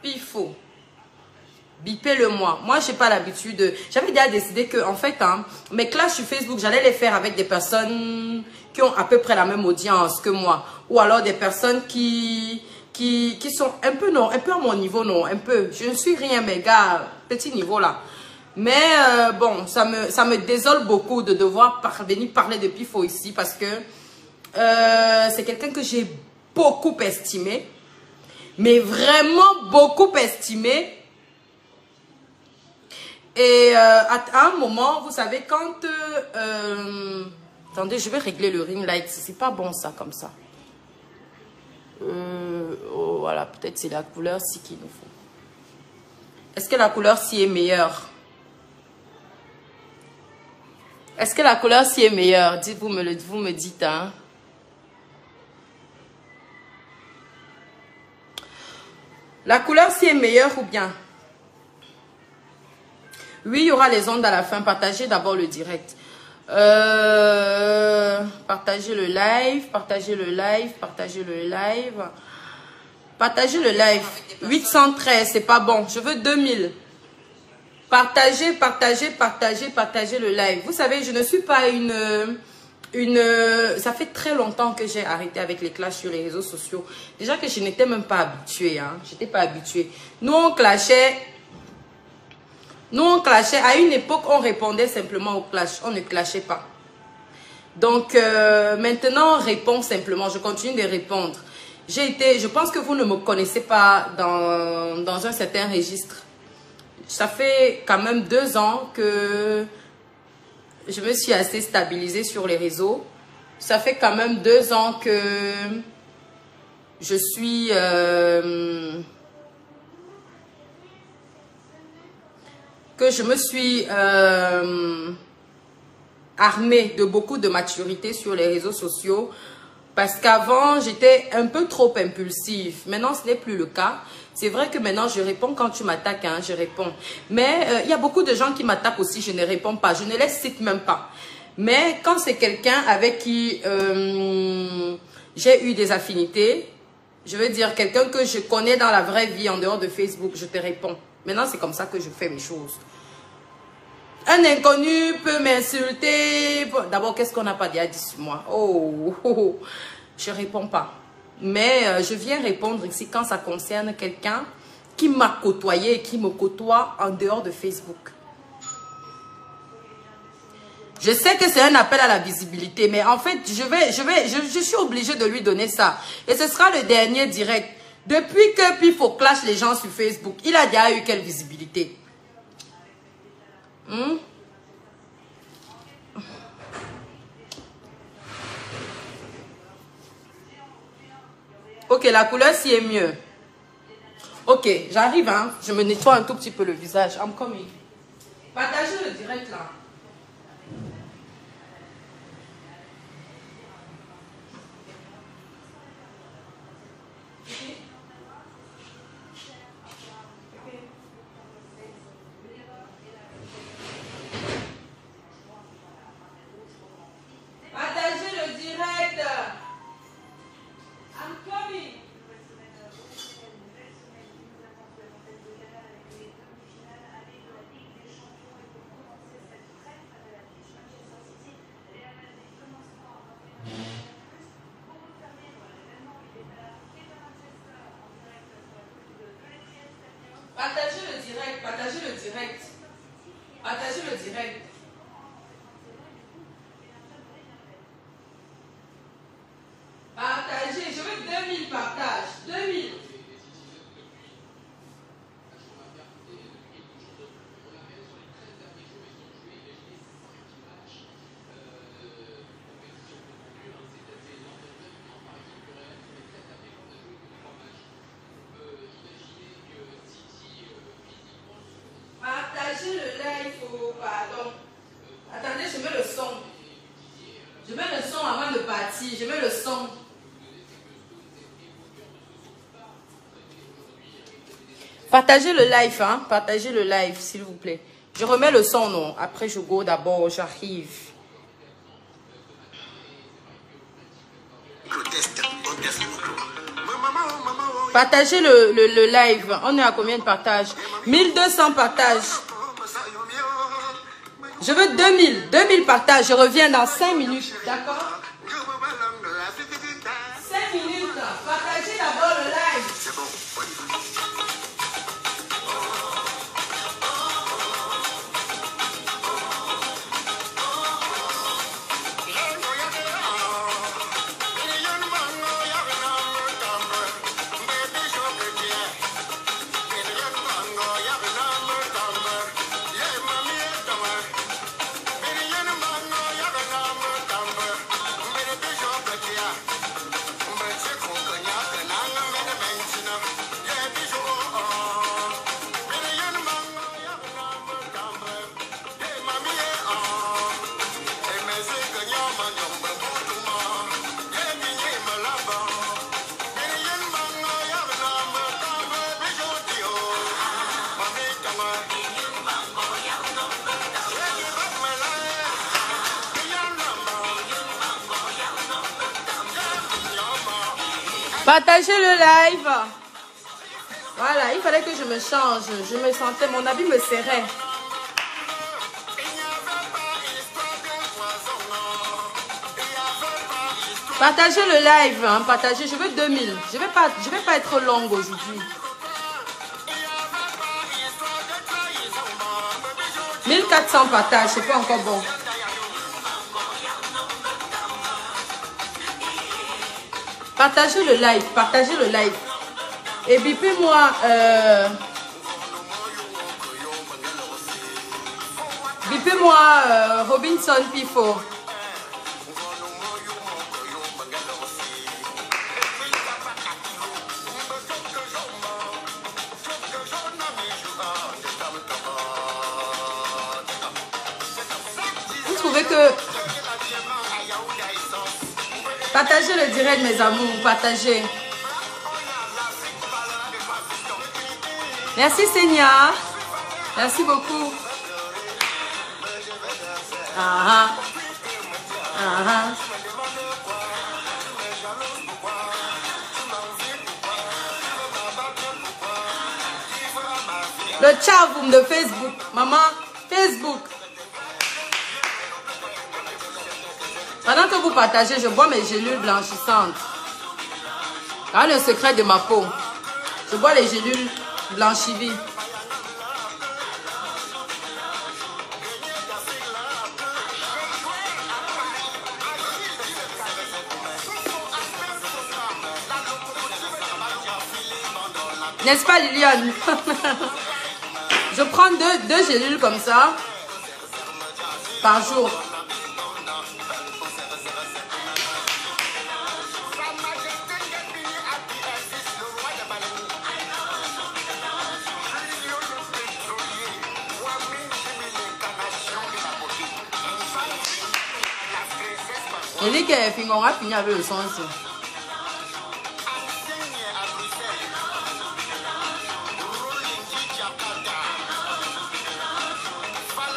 Pifo. Bipez-le-moi. Moi, je n'ai pas l'habitude de... J'avais déjà décidé que, en fait, hein, mes clashs sur Facebook, j'allais les faire avec des personnes qui ont à peu près la même audience que moi. Ou alors des personnes qui sont un peu, non, un peu à mon niveau, non, un peu. Je ne suis rien, mes gars, petit niveau là. Mais bon, ça me désole beaucoup de devoir venir parler de Pifo ici parce que c'est quelqu'un que j'ai beaucoup estimé. Mais vraiment beaucoup estimé. Et à un moment, vous savez, quand... attendez, je vais régler le ring light. C'est pas bon ça, comme ça. Oh, voilà, peut-être c'est la couleur ci qu'il nous faut. Est-ce que la couleur ci est meilleure? Est-ce que la couleur ci est meilleure? Dites, vous me dites, hein. La couleur ci est meilleure ou bien? Oui, il y aura les ondes à la fin. Partagez d'abord le direct. Partagez le live. Partagez le live. Partagez le live. Partagez le live. 813, c'est pas bon. Je veux 2000. Partagez, partagez, partagez, partagez le live. Vous savez, je ne suis pas ça fait très longtemps que j'ai arrêté avec les clashs sur les réseaux sociaux. Déjà que je n'étais même pas habituée. Hein. Je n'étais pas habituée. Nous, on clashait. À une époque, on répondait simplement au clash. On ne clashait pas. Donc, maintenant, on répond simplement. Je continue de répondre. Je pense que vous ne me connaissez pas dans un certain registre. Ça fait quand même 2 ans que je me suis assez stabilisée sur les réseaux. Ça fait quand même 2 ans que je suis... que je me suis armée de beaucoup de maturité sur les réseaux sociaux parce qu'avant, j'étais un peu trop impulsive. Maintenant, ce n'est plus le cas. C'est vrai que maintenant, je réponds quand tu m'attaques, hein, je réponds. Mais il y a beaucoup de gens qui m'attaquent aussi, je ne réponds pas. Je ne les cite même pas. Mais quand c'est quelqu'un avec qui j'ai eu des affinités, je veux dire quelqu'un que je connais dans la vraie vie, en dehors de Facebook, je te réponds. Maintenant, c'est comme ça que je fais mes choses. Un inconnu peut m'insulter. D'abord, qu'est-ce qu'on n'a pas déjà dit sur moi? Je ne réponds pas. Mais je viens répondre ici quand ça concerne quelqu'un qui m'a côtoyé et qui me côtoie en dehors de Facebook. Je sais que c'est un appel à la visibilité, mais en fait, je suis obligée de lui donner ça. Et ce sera le dernier direct. Depuis que Pifo clash les gens sur Facebook, il a déjà eu quelle visibilité? Ok, la couleur ci est mieux. Ok, j'arrive, hein. Je me nettoie un tout petit peu le visage. I'm coming. Partagez le direct là. Partagez le direct. I'm coming. Partagez le direct, partagez le direct. Partagez le direct. Partagez, je veux 2000 partages. 2000. Partagez le live, oh, pardon. Attendez, je mets le son. Je mets le son avant de partir. Je mets le son. Partagez le live, hein. Partagez le live, s'il vous plaît. Je remets le son, non. Après, je go d'abord, j'arrive. Proteste, on teste le micro. Maman, Partagez le live. On est à combien de partages? 1200 partages. Je veux 2000. 2000 partages. Je reviens dans 5 minutes. D'accord? 5 minutes. Partagez d'abord le live. Partagez le live. Voilà, il fallait que je me change. Je me sentais, mon habit me serrait. Partagez le live. Hein, partagez, je veux 2000. Je vais pas être longue aujourd'hui. 1400 partages, c'est pas encore bon. Partagez le live, partagez le live. Et bipez-moi Robinson Pifo. Vous trouvez que... Partagez le direct, mes amours, partagez. Merci Seigneur. Merci beaucoup. Ah, ah, ah. Le chat de Facebook. Maman, Facebook. Pendant que vous partagez, je bois mes gélules blanchissantes. Voilà le secret de ma peau. Je bois les gélules blanchivies. N'est-ce pas, Liliane? Je prends deux gélules comme ça par jour. Il dit qu'on a fini avec le son aussi.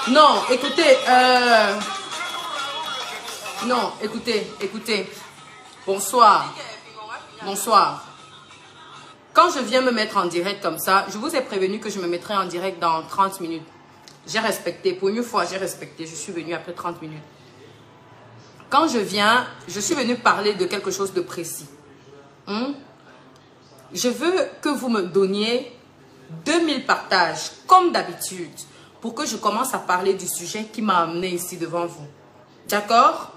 Non, écoutez, non, écoutez. Bonsoir. Bonsoir. Quand je viens me mettre en direct comme ça, je vous ai prévenu que je me mettrai en direct dans 30 minutes. J'ai respecté, pour une fois j'ai respecté, je suis venue après 30 minutes. Quand je viens, je suis venue parler de quelque chose de précis. Je veux que vous me donniez 2000 partages, comme d'habitude, pour que je commence à parler du sujet qui m'a amené ici devant vous. D'accord?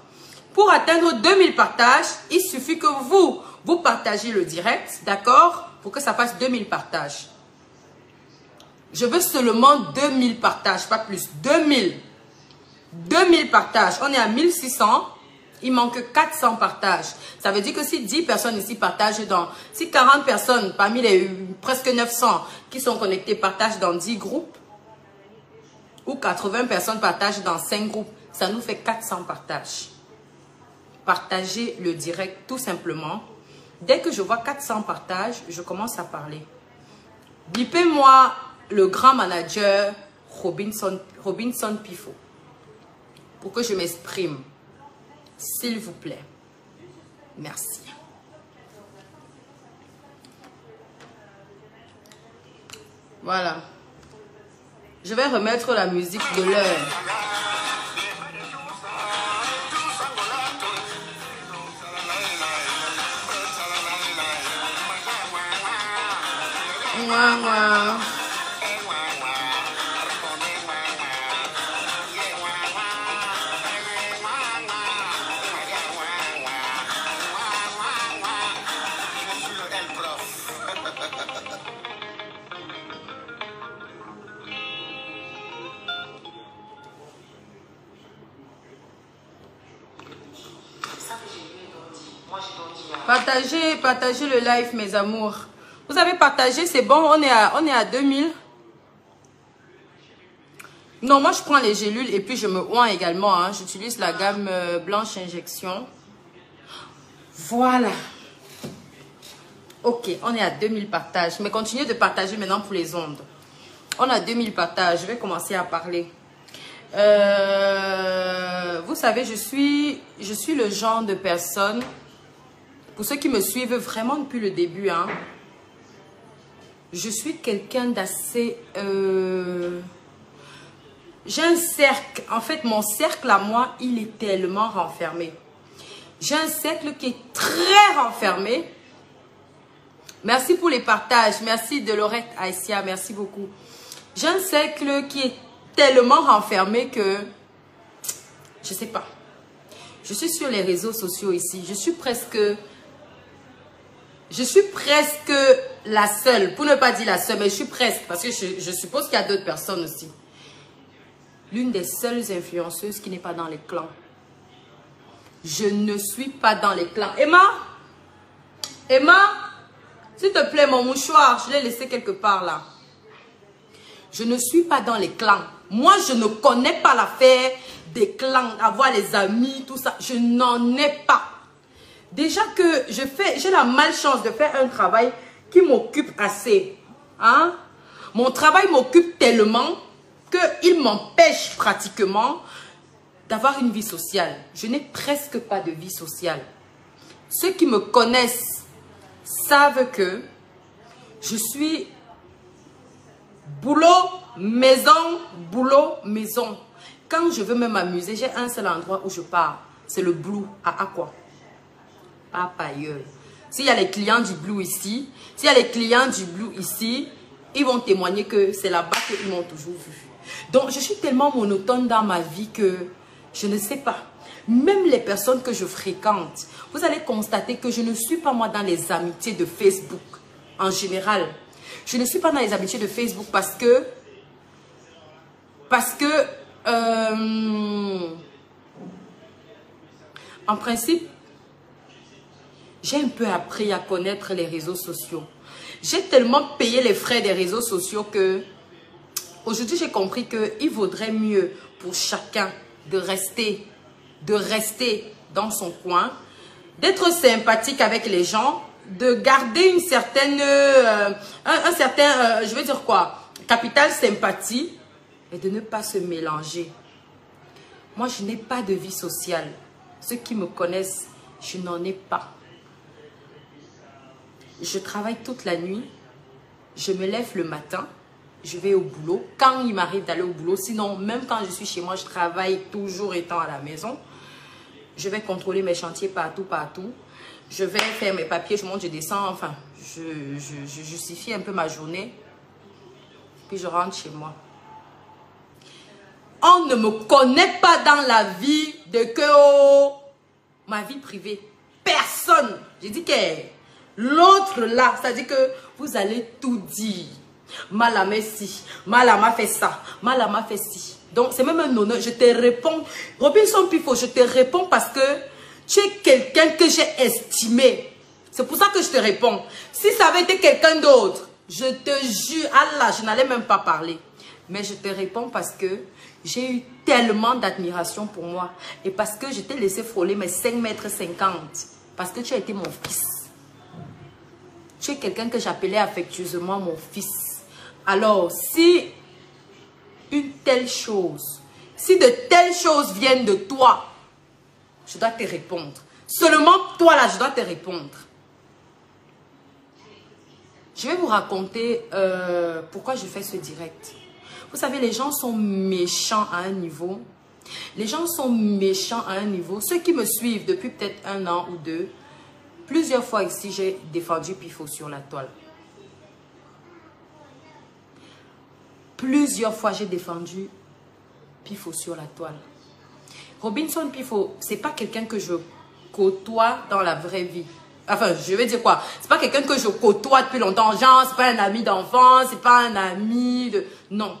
Pour atteindre 2000 partages, il suffit que vous partagez le direct, d'accord? Pour que ça fasse 2000 partages. Je veux seulement 2000 partages, pas plus. 2000. 2000 partages. On est à 1600. Il manque 400 partages. Ça veut dire que si 10 personnes ici partagent si 40 personnes parmi les presque 900 qui sont connectées partagent dans 10 groupes, ou 80 personnes partagent dans 5 groupes, ça nous fait 400 partages. Partagez le direct tout simplement. Dès que je vois 400 partages, je commence à parler. Bipez-moi le grand manager Robinson Pifo pour que je m'exprime. S'il vous plaît. Merci. Voilà. Je vais remettre la musique de l'heure. Mouah, mouah. Partagez le live, mes amours. Vous avez partagé, c'est bon, on est à 2000. Non, moi je prends les gélules et puis je me oins également. Hein. J'utilise la gamme blanche injection. Voilà. Ok, on est à 2000 partages. Mais continuez de partager maintenant pour les ondes. On a 2000 partages. Je vais commencer à parler. Vous savez, je suis le genre de personne, pour ceux qui me suivent vraiment depuis le début, hein, je suis quelqu'un d'assez... J'ai un cercle. En fait, mon cercle à moi, il est tellement renfermé. J'ai un cercle qui est très renfermé. Merci pour les partages. Merci de Laurette Aïssia. Merci beaucoup. J'ai un cercle qui est tellement renfermé que... Je sais pas. Je suis sur les réseaux sociaux ici. Je suis presque la seule. Pour ne pas dire la seule, mais je suis presque. Parce que je suppose qu'il y a d'autres personnes aussi. L'une des seules influenceuses qui n'est pas dans les clans. Je ne suis pas dans les clans. Emma, s'il te plaît, mon mouchoir, je l'ai laissé quelque part là. Je ne suis pas dans les clans. Moi, je ne connais pas l'affaire des clans, avoir les amis, tout ça. Je n'en ai pas. Déjà que j'ai la malchance de faire un travail qui m'occupe assez. Hein? Mon travail m'occupe tellement qu'il m'empêche pratiquement d'avoir une vie sociale. Je n'ai presque pas de vie sociale. Ceux qui me connaissent savent que je suis boulot, maison, boulot, maison. Quand je veux me m'amuser, j'ai un seul endroit où je pars. C'est le Blue à Aqua. Pas ailleurs. S'il y a les clients du Blue ici, ils vont témoigner que c'est là-bas qu'ils m'ont toujours vu. Donc, je suis tellement monotone dans ma vie que je ne sais pas. Même les personnes que je fréquente, vous allez constater que je ne suis pas moi dans les amitiés de Facebook en général. Je ne suis pas dans les amitiés de Facebook parce que en principe, j'ai un peu appris à connaître les réseaux sociaux. J'ai tellement payé les frais des réseaux sociaux que aujourd'hui j'ai compris qu'il vaudrait mieux pour chacun de rester dans son coin, d'être sympathique avec les gens, de garder une certaine, je veux dire quoi, capital sympathie et de ne pas se mélanger. Moi, je n'ai pas de vie sociale. Ceux qui me connaissent, je n'en ai pas. Je travaille toute la nuit, je me lève le matin, je vais au boulot. Quand il m'arrive d'aller au boulot, sinon, même quand je suis chez moi, je travaille toujours étant à la maison. Je vais contrôler mes chantiers partout. Je vais faire mes papiers, je monte, je descends. Enfin, je justifie un peu ma journée. Puis je rentre chez moi. On ne me connaît pas dans la vie de ma vie privée. Personne. J'ai dit que l'autre là, ça dit que vous allez tout dire. Malama si, Malama fait ça, Malama fait ci. Donc c'est même un honneur, je te réponds. Robinson Pifo, je te réponds parce que tu es quelqu'un que j'ai estimé. C'est pour ça que je te réponds. Si ça avait été quelqu'un d'autre, je te jure, Allah, je n'allais même pas parler. Mais je te réponds parce que j'ai eu tellement d'admiration pour moi. Et parce que je t'ai laissé frôler mes 5,50 m. Parce que tu as été mon fils. Tu es quelqu'un que j'appelais affectueusement mon fils. Alors, si une telle chose, si de telles choses viennent de toi, je dois te répondre. Seulement toi là, je dois te répondre. Je vais vous raconter pourquoi je fais ce direct. Vous savez, les gens sont méchants à un niveau. Les gens sont méchants à un niveau. Ceux qui me suivent depuis peut-être 1 an ou 2, plusieurs fois ici, j'ai défendu Pifo sur la toile. Plusieurs fois, j'ai défendu Pifo sur la toile. Robinson Pifo, c'est pas quelqu'un que je côtoie dans la vraie vie. Enfin, je vais dire quoi? C'est pas quelqu'un que je côtoie depuis longtemps. Genre, c'est pas un ami d'enfance, c'est pas un ami de... Non.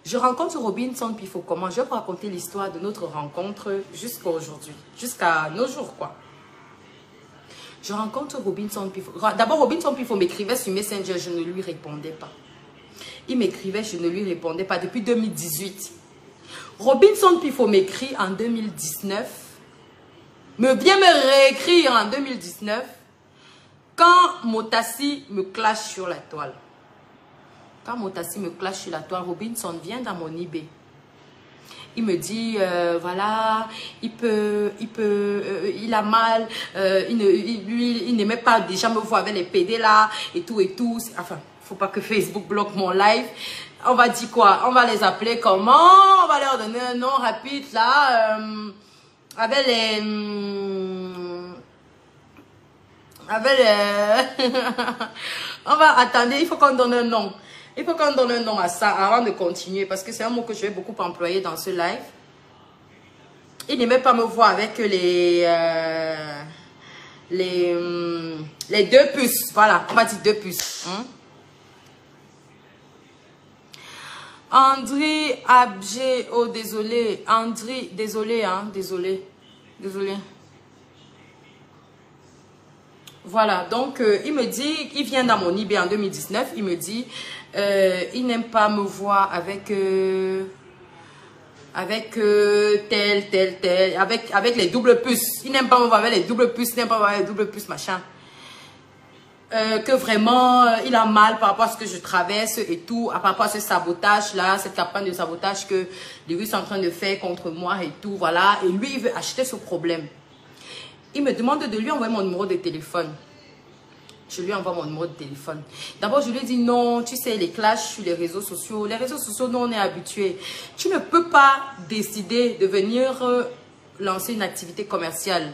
Je rencontre Robinson Pifo comment? Je vais vous raconter l'histoire de notre rencontre jusqu'à aujourd'hui. Jusqu'à nos jours, quoi. Je rencontre Robinson Pifo. D'abord, Robinson Pifo m'écrivait sur Messenger, je ne lui répondais pas. Il m'écrivait, je ne lui répondais pas depuis 2018. Robinson Pifo m'écrit en 2019. Vient me réécrire en 2019 quand Motassi me clash sur la toile. Quand Motassi me clash sur la toile, Robinson vient dans mon eBay. Il me dit, voilà, il a mal, il n'aimait pas déjà me voir avec les PD là, et tout. Enfin, faut pas que Facebook bloque mon live. On va dire quoi? On va les appeler comment? On va leur donner un nom rapide là, avec les... on va attendre, il faut qu'on donne un nom. Il faut qu'on donne un nom à ça avant de continuer parce que c'est un mot que je vais beaucoup employer dans ce live. Il n'aimait pas me voir avec les 2 puces. Voilà, on va dire 2 puces. Hein? André Abgé, oh désolé. André, désolé, hein, désolé. Voilà, donc il me dit, il vient dans mon eBay en 2019, il me dit, il n'aime pas me voir avec avec les doubles puces. Il n'aime pas me voir avec les doubles puces, il n'aime pas me voir avec les doubles puces, machin. Que vraiment, il a mal par rapport à ce que je traverse et tout, par rapport à ce sabotage-là, cette campagne de sabotage que les Russes sont en train de faire contre moi et tout, voilà. Et lui, il veut acheter ce problème. Il me demande de lui envoyer mon numéro de téléphone. Je lui envoie mon numéro de téléphone. D'abord, je lui dis non, tu sais, les clashs sur les réseaux sociaux. Les réseaux sociaux, nous, on est habitués. Tu ne peux pas décider de venir lancer une activité commerciale.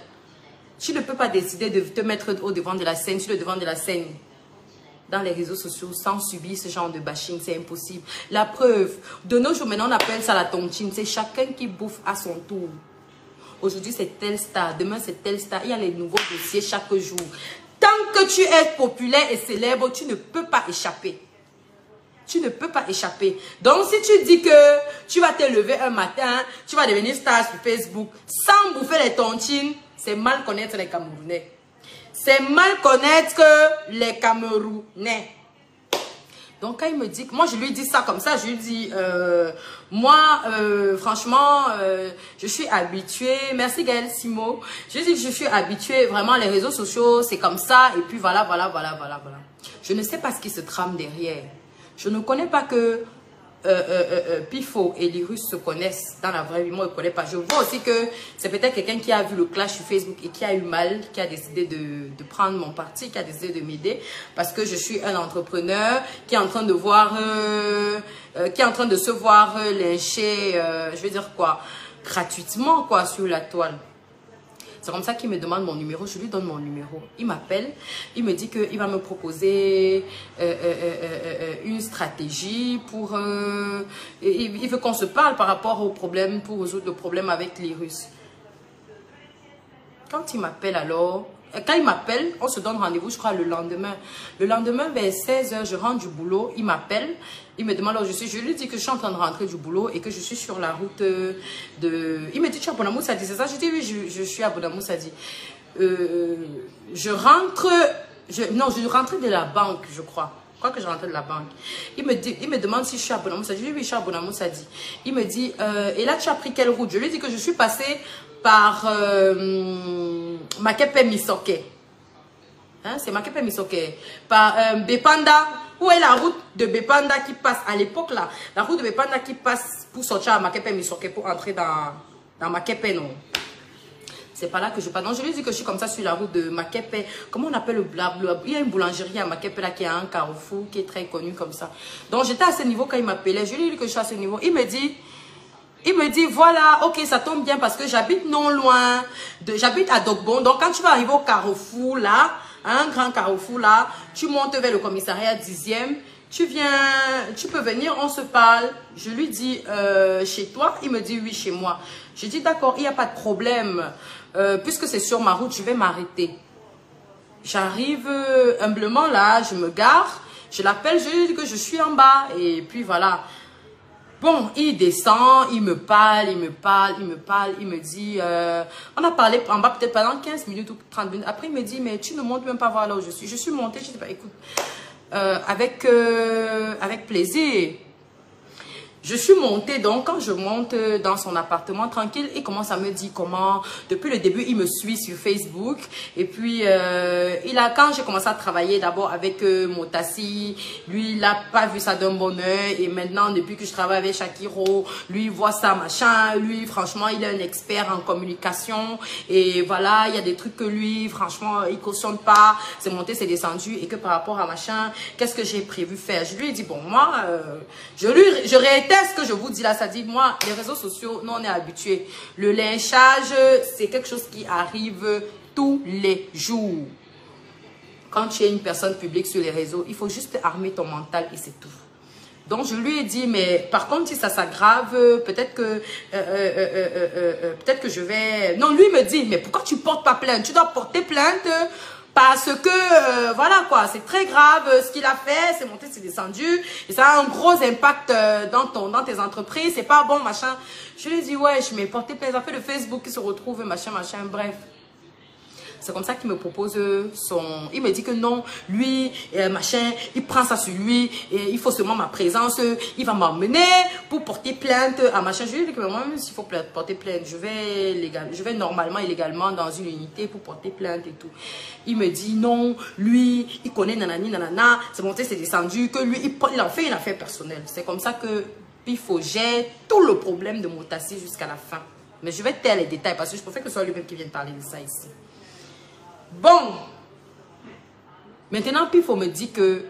Tu ne peux pas décider de te mettre au devant de la scène, sur le devant de la scène, dans les réseaux sociaux, sans subir ce genre de bashing. C'est impossible. La preuve, de nos jours, maintenant, on appelle ça la tontine. C'est chacun qui bouffe à son tour. Aujourd'hui, c'est telle star. Demain, c'est telle star. Il y a les nouveaux dossiers chaque jour. Tant que tu es populaire et célèbre, tu ne peux pas échapper. Tu ne peux pas échapper. Donc, si tu dis que tu vas te lever un matin, tu vas devenir star sur Facebook, sans bouffer les tontines, c'est mal connaître les Camerounais. C'est mal connaître les Camerounais. Donc, quand il me dit, moi je lui dis ça comme ça, je lui dis, moi, franchement, je suis habituée, merci Gaël Simo, je lui dis que je suis habituée, vraiment les réseaux sociaux, c'est comme ça, et puis voilà. Je ne sais pas ce qui se trame derrière. Je ne connais pas que Pifo et les Russes se connaissent dans la vraie vie, moi je ne connais pas. Je vois aussi que c'est peut-être quelqu'un qui a vu le clash sur Facebook et qui a eu mal, qui a décidé de prendre mon parti, qui a décidé de m'aider parce que je suis un entrepreneur qui est en train de voir, qui est en train de se voir lyncher, je vais dire quoi, gratuitement quoi sur la toile. C'est comme ça qu'il me demande mon numéro, je lui donne mon numéro. Il m'appelle, il me dit qu'il va me proposer une stratégie pour... il veut qu'on se parle par rapport aux problèmes, pour résoudre le problème avec les Russes. Quand il m'appelle alors... Quand il m'appelle, on se donne rendez-vous, je crois, le lendemain. Le lendemain, vers 16 h, je rentre du boulot. Il m'appelle. Il me demande où je suis. Je lui dis que je suis en train de rentrer du boulot et que je suis sur la route de... Il me dit, tu es à Bonamoussadi, c'est ça? Je dis, oui, je suis à Bonamoussadi. Je rentre... Non, je rentrais de la banque, je crois. Je crois que je rentrais de la banque. Il me demande si je suis à Bonamoussadi. Je lui dis, oui, je suis à Bonamoussadi. Il me dit, et là, tu as pris quelle route? Je lui dis que je suis passée par Makepe Misoke. Hein, c'est Makepe Misoke. Par Bepanda. Où est la route de Bepanda qui passe à l'époque là? La route de Bepanda qui passe pour sortir à Makepe Misoke pour entrer dans Makepe, non? C'est pas là que je parle. Donc, je lui dis que je suis comme ça sur la route de Makepe. Comment on appelle le blabla? Il y a une boulangerie à Makepe là qui a un carrefour qui est très connu comme ça. Donc, j'étais à ce niveau quand il m'appelait. Je lui dis que je suis à ce niveau. Il me dit, voilà, ok, ça tombe bien parce que j'habite non loin. J'habite à Dogbon. Donc, quand tu vas arriver au carrefour là, un grand carrefour là, tu montes vers le commissariat 10e. Tu peux venir, on se parle. Je lui dis, chez toi? Il me dit, oui, chez moi. Je dis, d'accord, il n'y a pas de problème. Puisque c'est sur ma route, je vais m'arrêter. J'arrive humblement là, je me gare. Je l'appelle, je lui dis que je suis en bas. Et puis voilà. Bon, il descend, il me parle. Il me dit, on a parlé en bas peut-être pendant 15 minutes ou 30 minutes. Après, il me dit, mais tu ne montes même pas voir là où je suis. Je suis montée, je dis, bah, écoute. Avec plaisir. Je suis montée, donc quand je monte dans son appartement tranquille, il commence à me dire comment, depuis le début, il me suit sur Facebook. Et puis, quand j'ai commencé à travailler d'abord avec Motassi, lui, il n'a pas vu ça d'un bon oeil. Et maintenant, depuis que je travaille avec Shakiro, lui, il voit ça, machin. Lui, franchement, il est un expert en communication. Et voilà, il y a des trucs que lui, franchement, il cautionne pas. C'est monté, c'est descendu. Et que par rapport à machin, qu'est-ce que j'ai prévu faire? Je lui ai dit, bon, moi, je réitère ce que je vous dis là, ça dit, moi, les réseaux sociaux, nous, on est habitués. Le lynchage, c'est quelque chose qui arrive tous les jours. Quand tu es une personne publique sur les réseaux, il faut juste armer ton mental et c'est tout. Donc, je lui ai dit, mais par contre, si ça s'aggrave, peut-être que je vais... Non, lui me dit, mais pourquoi tu portes pas plainte? Tu dois porter plainte parce que, voilà quoi, c'est très grave ce qu'il a fait, c'est monté, c'est descendu, et ça a un gros impact dans tes entreprises, c'est pas bon, machin. Je lui ai dit, ouais, je m'ai porté plainte, ça fait le Facebook qui se retrouve, machin, bref. C'est comme ça qu'il me propose il me dit que non, lui, machin, il prend ça sur lui, et il faut seulement ma présence, il va m'emmener pour porter plainte à machin. Je lui ai dit que moi-même, s'il faut porter plainte, je vais normalement et légalement dans une unité pour porter plainte et tout. Il me dit non, lui, il connaît nanani, nanana, c'est monté, c'est descendu, que lui, il en fait une affaire personnelle. C'est comme ça que il faut gérer tout le problème de Motassi jusqu'à la fin. Mais je vais taire les détails parce que je préfère que ce soit lui-même qui vienne parler de ça ici. Bon, maintenant Pifo me dit que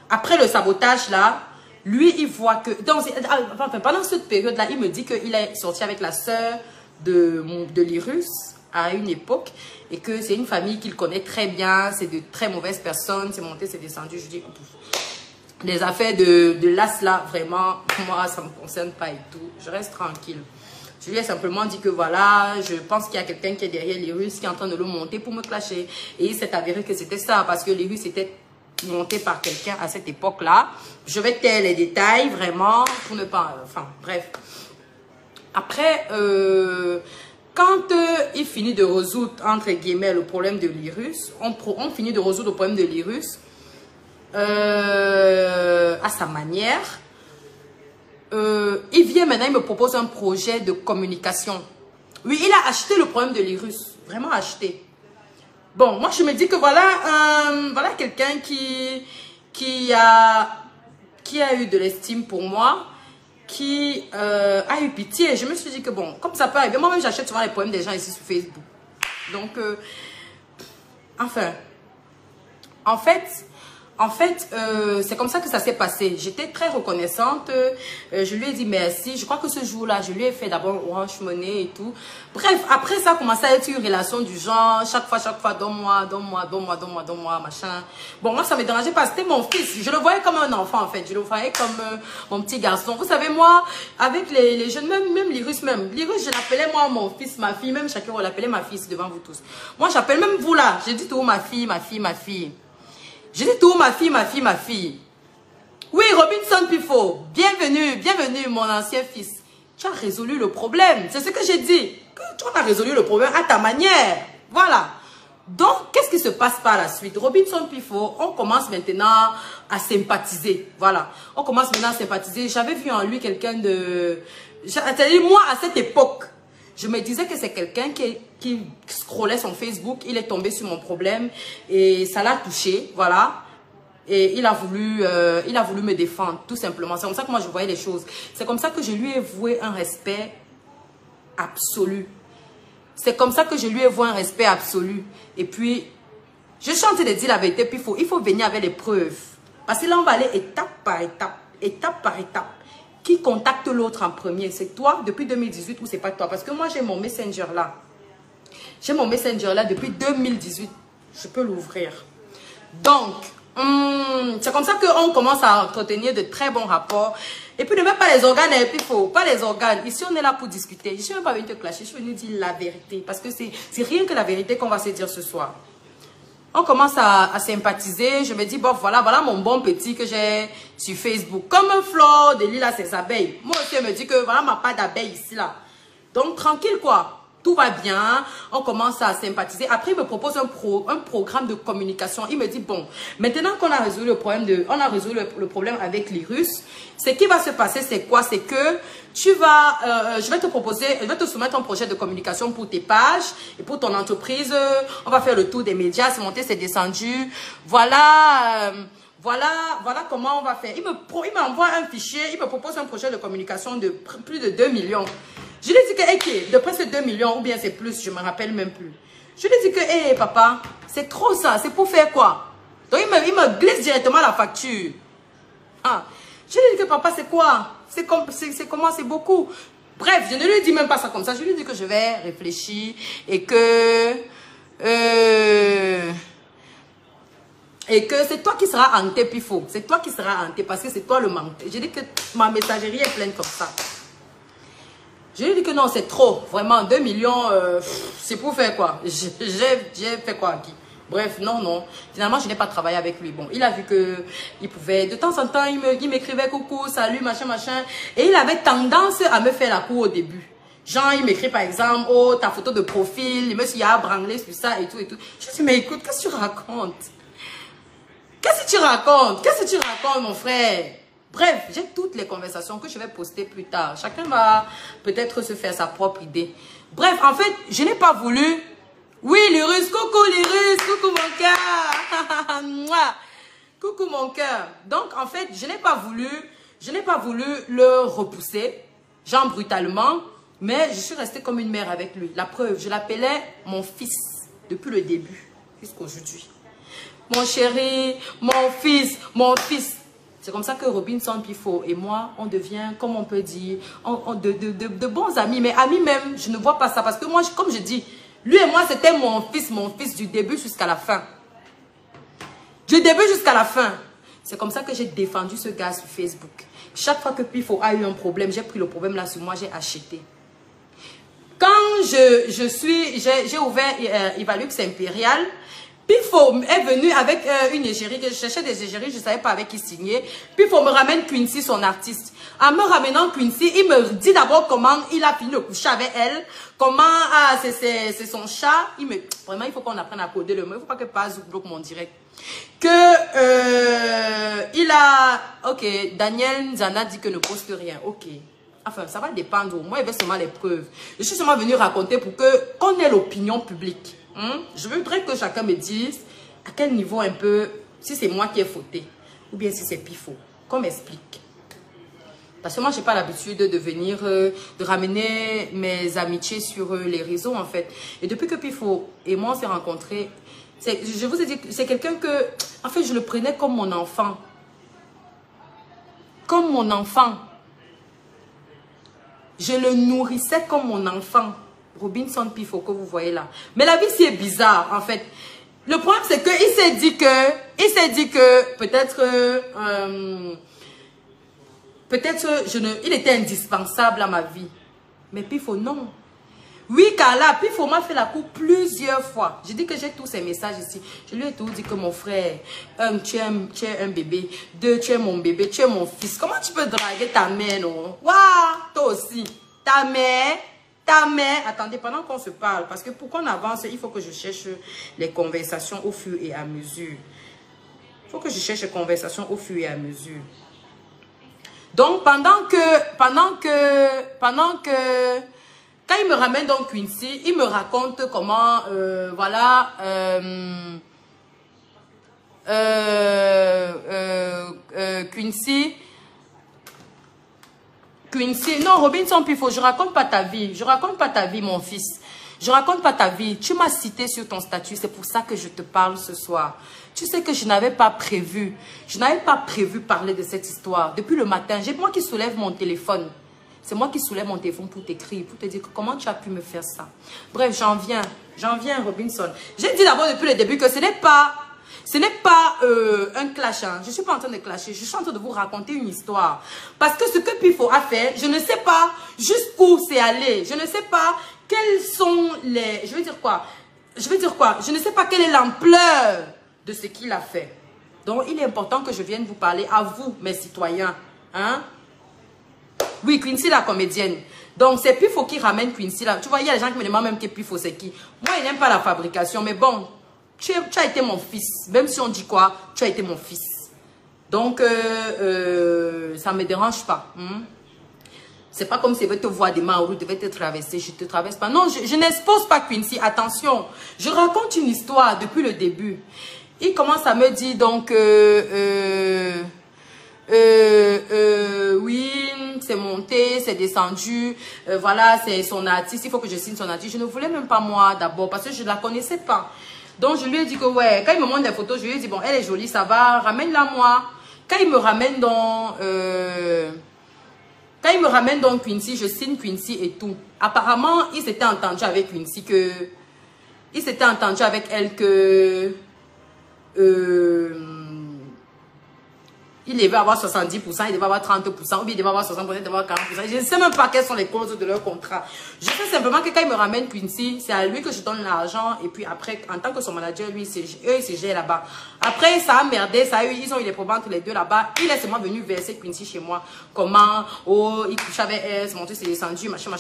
après le sabotage là, lui il voit que pendant cette période là, il me dit qu'il est sorti avec la sœur de Lyrus à une époque et que c'est une famille qu'il connaît très bien, c'est de très mauvaises personnes, c'est monté, c'est descendu. Je dis, les affaires de l'as là, vraiment, moi ça me concerne pas et tout, je reste tranquille. Je lui ai simplement dit que voilà, je pense qu'il y a quelqu'un qui est derrière les Russes qui est en train de le monter pour me clasher. Et il s'est avéré que c'était ça, parce que les Russes étaient montés par quelqu'un à cette époque-là. Je vais taire les détails, vraiment, pour ne pas... Enfin, bref. Après, quand il finit de résoudre, entre guillemets, le problème de l'Irus, on finit de résoudre le problème de l'Irus à sa manière. Il vient maintenant, il me propose un projet de communication. Oui, il a acheté le problème de l'Irus. Vraiment acheté. Bon, moi je me dis que voilà, voilà quelqu'un qui a eu de l'estime pour moi, qui a eu pitié. Je me suis dit que bon, comme ça peut arriver, moi-même j'achète souvent les problèmes des gens ici sur Facebook. Donc, enfin, en fait, c'est comme ça que ça s'est passé. J'étais très reconnaissante. Je lui ai dit merci. Je crois que ce jour-là, je lui ai fait d'abord Orange Money et tout. Bref, après ça a commencé à être une relation du genre. Chaque fois, donne-moi, machin. Bon, moi, ça me dérangeait pas. C'était mon fils. Je le voyais comme un enfant, en fait. Je le voyais comme mon petit garçon. Vous savez, moi, avec les jeunes, même l'Irus même. L'Irus, je l'appelais moi mon fils, ma fille. Même chacun, on l'appelait ma fille devant vous tous. Moi, j'appelle même vous là. J'ai dit tout ma fille. J'ai dit tout, ma fille. Oui, Robinson Pifo, bienvenue, mon ancien fils. Tu as résolu le problème. C'est ce que j'ai dit. Que tu as résolu le problème à ta manière. Voilà. Donc, qu'est-ce qui se passe par la suite? Robinson Pifo, on commence maintenant à sympathiser. Voilà. On commence maintenant à sympathiser. J'avais vu en lui quelqu'un de... C'est-à-dire, moi, à cette époque, je me disais que c'est quelqu'un qui scrollait son Facebook, il est tombé sur mon problème et ça l'a touché, voilà. Et il a voulu me défendre, tout simplement. C'est comme ça que moi je voyais les choses. C'est comme ça que je lui ai voué un respect absolu. C'est comme ça que je lui ai voué un respect absolu. Et puis, je suis en train de dire la vérité, puis il faut venir avec les preuves. Parce que là, on va aller étape par étape, étape par étape. Qui contacte l'autre en premier? C'est toi depuis 2018 ou c'est pas toi? Parce que moi, j'ai mon Messenger là. J'ai mon Messenger là depuis 2018. Je peux l'ouvrir. Donc, c'est comme ça qu'on commence à entretenir de très bons rapports. Et puis, ne mets pas les organes, et puis faut pas les organes. Ici, on est là pour discuter. Je ne suis même pas venue te clasher, je suis venue dire la vérité. Parce que c'est rien que la vérité qu'on va se dire ce soir. On commence à sympathiser. Je me dis, bon, voilà mon bon petit que j'ai sur Facebook. Comme un fleur de lila, ses abeilles. Moi aussi, elle me dit que voilà ma part d'abeilles ici, là. Donc, tranquille, quoi. Tout va bien, on commence à sympathiser. Après, il me propose un programme de communication. Il me dit, bon, maintenant qu'on a résolu le problème le problème avec les Russes, ce qui va se passer, c'est quoi? C'est que tu vas, je vais te soumettre un projet de communication pour tes pages et pour ton entreprise. On va faire le tour des médias, c'est monté, c'est descendu. Voilà comment on va faire. Il m'envoie un fichier, il me propose un projet de communication de plus de 2 millions. Je lui dis que, ok, de presque 2 millions, ou bien c'est plus, je ne me rappelle même plus. Je lui dis que, hé, papa, c'est trop ça, c'est pour faire quoi? Donc, il me glisse directement la facture. Ah. Je lui dis que, papa, c'est quoi? C'est comment? C'est beaucoup. Bref, je ne lui dis même pas ça comme ça. Je lui dis que je vais réfléchir et que c'est toi qui seras hanté, Pifo. C'est toi qui seras hanté parce que c'est toi le manque. Je dis que ma messagerie est pleine comme ça. Je lui ai dit que non, c'est trop. Vraiment, 2 millions, c'est pour faire quoi? J'ai fait quoi aquí? Bref, non. Finalement, je n'ai pas travaillé avec lui. Bon, il a vu qu'il pouvait, de temps en temps, il m'écrivait coucou, salut, machin. Et il avait tendance à me faire la cour au début. Genre, il m'écrit par exemple, oh, ta photo de profil, il me dit, ah, branlé sur ça et tout. Je lui dis, mais écoute, qu'est-ce que tu racontes? Qu'est-ce que tu racontes, mon frère? Bref, j'ai toutes les conversations que je vais poster plus tard. Chacun va peut-être se faire sa propre idée. Bref, en fait, je n'ai pas voulu... Oui, les Russes, coucou mon cœur. Coucou mon cœur. Donc, en fait, je n'ai pas voulu le repousser, genre brutalement, mais je suis restée comme une mère avec lui. La preuve, je l'appelais mon fils depuis le début, jusqu'aujourd'hui. Mon chéri, mon fils. C'est comme ça que Robinson Pifo et moi, on devient, comme on peut dire, de bons amis. Mais amis même, je ne vois pas ça. Parce que moi, comme je dis, lui et moi, c'était mon fils du début jusqu'à la fin. Du début jusqu'à la fin. C'est comme ça que j'ai défendu ce gars sur Facebook. Chaque fois que Pifo a eu un problème, j'ai pris le problème là sur moi, j'ai acheté. Quand j'ai ouvert Evalux Impérial, Pifo est venu avec une égérie, je cherchais des égéries, je ne savais pas avec qui signer. Pifo me ramène Quincy, son artiste. En me ramenant Quincy, il me dit d'abord comment il a fini de coucher avec elle, comment c'est son chat. Vraiment, il faut qu'on apprenne à coder le mot, il ne faut pas que Paz bloque mon direct. Ok, Daniel Nzana dit que ne poste rien, ok. Enfin, ça va dépendre, moi il veut seulement les preuves. Je suis seulement venu raconter pour qu'on ait l'opinion publique. Je voudrais que chacun me dise à quel niveau un peu, si c'est moi qui ai fauté, ou bien si c'est Pifo, qu'on m'explique. Parce que moi, je n'ai pas l'habitude de ramener mes amitiés sur les réseaux, en fait. Et depuis que Pifo et moi, on s'est rencontrés, je vous ai dit, c'est quelqu'un que, en fait, je le prenais comme mon enfant. Comme mon enfant. Je le nourrissais comme mon enfant. Robinson Pifo que vous voyez là. Mais la vie, c'est bizarre, en fait. Le problème, c'est qu'il s'est dit que peut-être, il était indispensable à ma vie. Mais Pifo, non. Oui, Carla, Pifo m'a fait la cour plusieurs fois. Je dis que j'ai tous ces messages ici. Je lui ai tout dit que mon frère, tu es un bébé. 2, tu es mon bébé, tu es mon fils. Comment tu peux draguer ta mère, non? Waouh, toi aussi. Ta mère, attendez, pendant qu'on se parle, parce que pour qu'on avance, il faut que je cherche les conversations au fur et à mesure. Il faut que je cherche les conversations au fur et à mesure. Donc, pendant que, quand il me ramène donc Quincy, il me raconte comment, voilà, Quincy, non, Robinson Pifo, je raconte pas ta vie, mon fils. Je raconte pas ta vie. Tu m'as cité sur ton statut. C'est pour ça que je te parle ce soir. Tu sais que je n'avais pas prévu. Je n'avais pas prévu parler de cette histoire. Depuis le matin, j'ai moi qui soulève mon téléphone. C'est moi qui soulève mon téléphone pour t'écrire, pour te dire que comment tu as pu me faire ça. Bref, j'en viens, Robinson. J'ai dit d'abord depuis le début que ce n'est pas un clash. Hein. Je ne suis pas en train de clasher. Je suis en train de vous raconter une histoire. Parce que ce que Pifo a fait, je ne sais pas jusqu'où c'est allé. Je ne sais pas quels sont les... Je veux dire quoi? Je ne sais pas quelle est l'ampleur de ce qu'il a fait. Donc, il est important que je vienne vous parler à vous, mes citoyens. Hein? Oui, Quincy la comédienne. Donc, c'est Pifo qui ramène Quincy là. Tu vois, il y a des gens qui me demandent même que Pifo c'est qui. Moi, il n'aime pas la fabrication. Mais bon, tu as été mon fils. Même si on dit quoi, tu as été mon fils. Donc, ça ne me dérange pas. Hein? C'est pas comme si je vais te voir demain en route, je vais te traverser, je te traverse pas. Non, je n'expose pas Quincy. Attention, je raconte une histoire depuis le début. Il commence à me dire donc, oui, c'est monté, c'est descendu, voilà, c'est son artiste, il faut que je signe son artiste. Je ne voulais même pas moi d'abord parce que je ne la connaissais pas. Donc je lui ai dit que ouais, quand il me montre des photos, je lui ai dit bon, elle est jolie, ça va, ramène-la moi. Quand il me ramène dans Quincy, je signe Quincy et tout. Apparemment, il s'était entendu avec Quincy que... Il s'était entendu avec elle que... il devait avoir 70%, il devait avoir 30%, ou bien il devait avoir 60%, il devait avoir 40%. Je ne sais même pas quelles sont les clauses de leur contrat. Je sais simplement que quand il me ramène Quincy, c'est à lui que je donne l'argent. Et puis après, en tant que son manager, lui, eux, ils se gèrent là-bas. Après, ça a merdé, ils ont eu des problèmes entre les deux là-bas. Il est seulement venu verser Quincy chez moi. Comment? Oh, il couchait avec elle, son monteur s'est descendu, machin.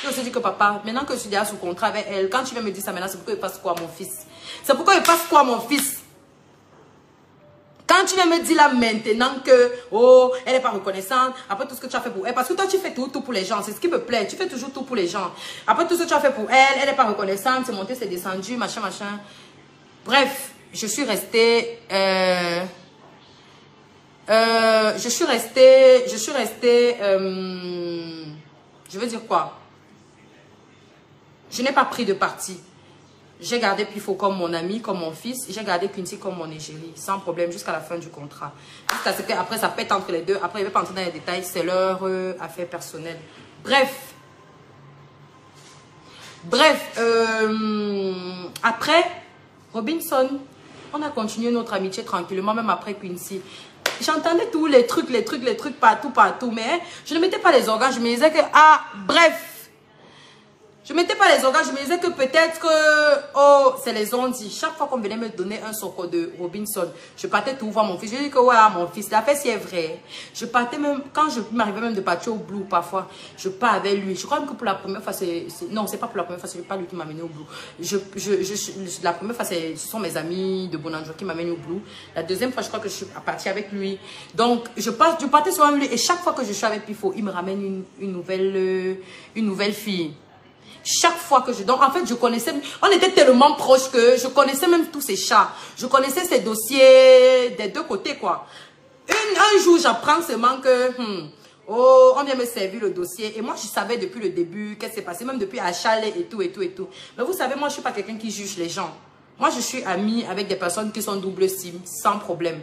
Je me suis dit que papa, maintenant que je suis déjà sous contrat avec elle, quand tu viens me dire ça maintenant, c'est pourquoi il passe quoi mon fils? C'est pourquoi il passe quoi mon fils? Quand tu viens me dire là maintenant que, oh, elle n'est pas reconnaissante, après tout ce que tu as fait pour elle, parce que toi tu fais tout pour les gens, c'est ce qui me plaît, tu fais toujours tout pour les gens. Après tout ce que tu as fait pour elle, elle n'est pas reconnaissante, c'est monté, c'est descendu, machin. Bref, je suis restée, je veux dire quoi? Je n'ai pas pris de parti. J'ai gardé Pifo comme mon ami, comme mon fils. J'ai gardé Quincy comme mon égérie, sans problème, jusqu'à la fin du contrat. Jusqu'à ce qu'après, ça pète entre les deux. Après, je ne vais pas entrer dans les détails. C'est leur affaire personnelle. Bref, après, Robinson, on a continué notre amitié tranquillement, même après Quincy. J'entendais tous les trucs, partout. Mais je ne mettais pas les organes. Je me disais que, bref. Je ne mettais pas les organes, je me disais que peut-être que, oh, c'est les ondits. Chaque fois qu'on venait me donner un soco de Robinson, je partais tout voir mon fils. Je dis que, voilà, mon fils, la fête, c'est vrai. Je partais même, quand je m'arrivais même de partir au Blue, parfois, je pars avec lui. Je crois même que pour la première fois, non, c'est pas pour la première fois, c'est pas lui qui m'a amené au Blue. La première fois, ce sont mes amis de Bonanjo qui m'amènent au Blue. La deuxième fois, je crois que je suis partie avec lui. Donc, je partais sur lui et chaque fois que je suis avec Pifo, il me ramène une nouvelle fille. Chaque fois que donc en fait, je connaissais, on était tellement proches que je connaissais même tous ces chats. Je connaissais ces dossiers des deux côtés, quoi. Un jour, j'apprends seulement que, oh, on vient me servir le dossier. Et moi, je savais depuis le début qu'est-ce qui s'est passé, même depuis à Chalet et tout. Mais vous savez, moi, je ne suis pas quelqu'un qui juge les gens. Moi, je suis amie avec des personnes qui sont double cible, sans problème.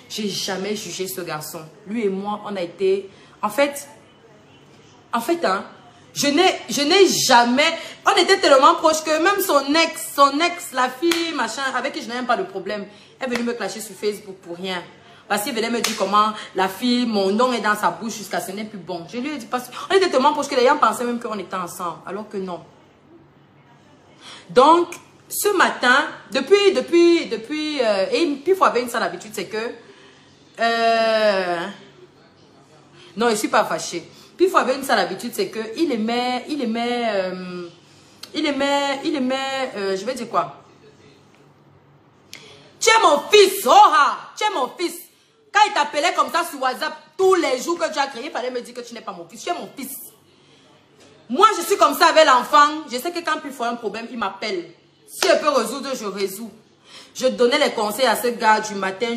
J'ai jamais jugé ce garçon. Lui et moi, on a été, en fait, hein, je n'ai jamais... On était tellement proches que même son ex, la fille, machin, avec qui je n'ai même pas de problème, elle est venue me clasher sur Facebook pour rien. Parce qu'il venait me dire comment la fille, mon nom est dans sa bouche jusqu'à ce n'est plus bon. Je lui ai dit, parce qu'on était tellement proches que les gens pensaient même qu'on était ensemble, alors que non. Donc, ce matin, et puis il faut avoir une seule habitude, c'est que... non, je ne suis pas fâchée. Puis il faut avoir une seule habitude, c'est que il aimait, je vais dire quoi? Tu es mon fils, tu es mon fils. Quand il t'appelait comme ça sur WhatsApp, tous les jours que tu as créé, il fallait me dire que tu n'es pas mon fils. Tu es mon fils. Moi, je suis comme ça avec l'enfant. Je sais que quand il faut un problème, il m'appelle. Si je peux résoudre, je résous. Je donnais les conseils à ce gars du matin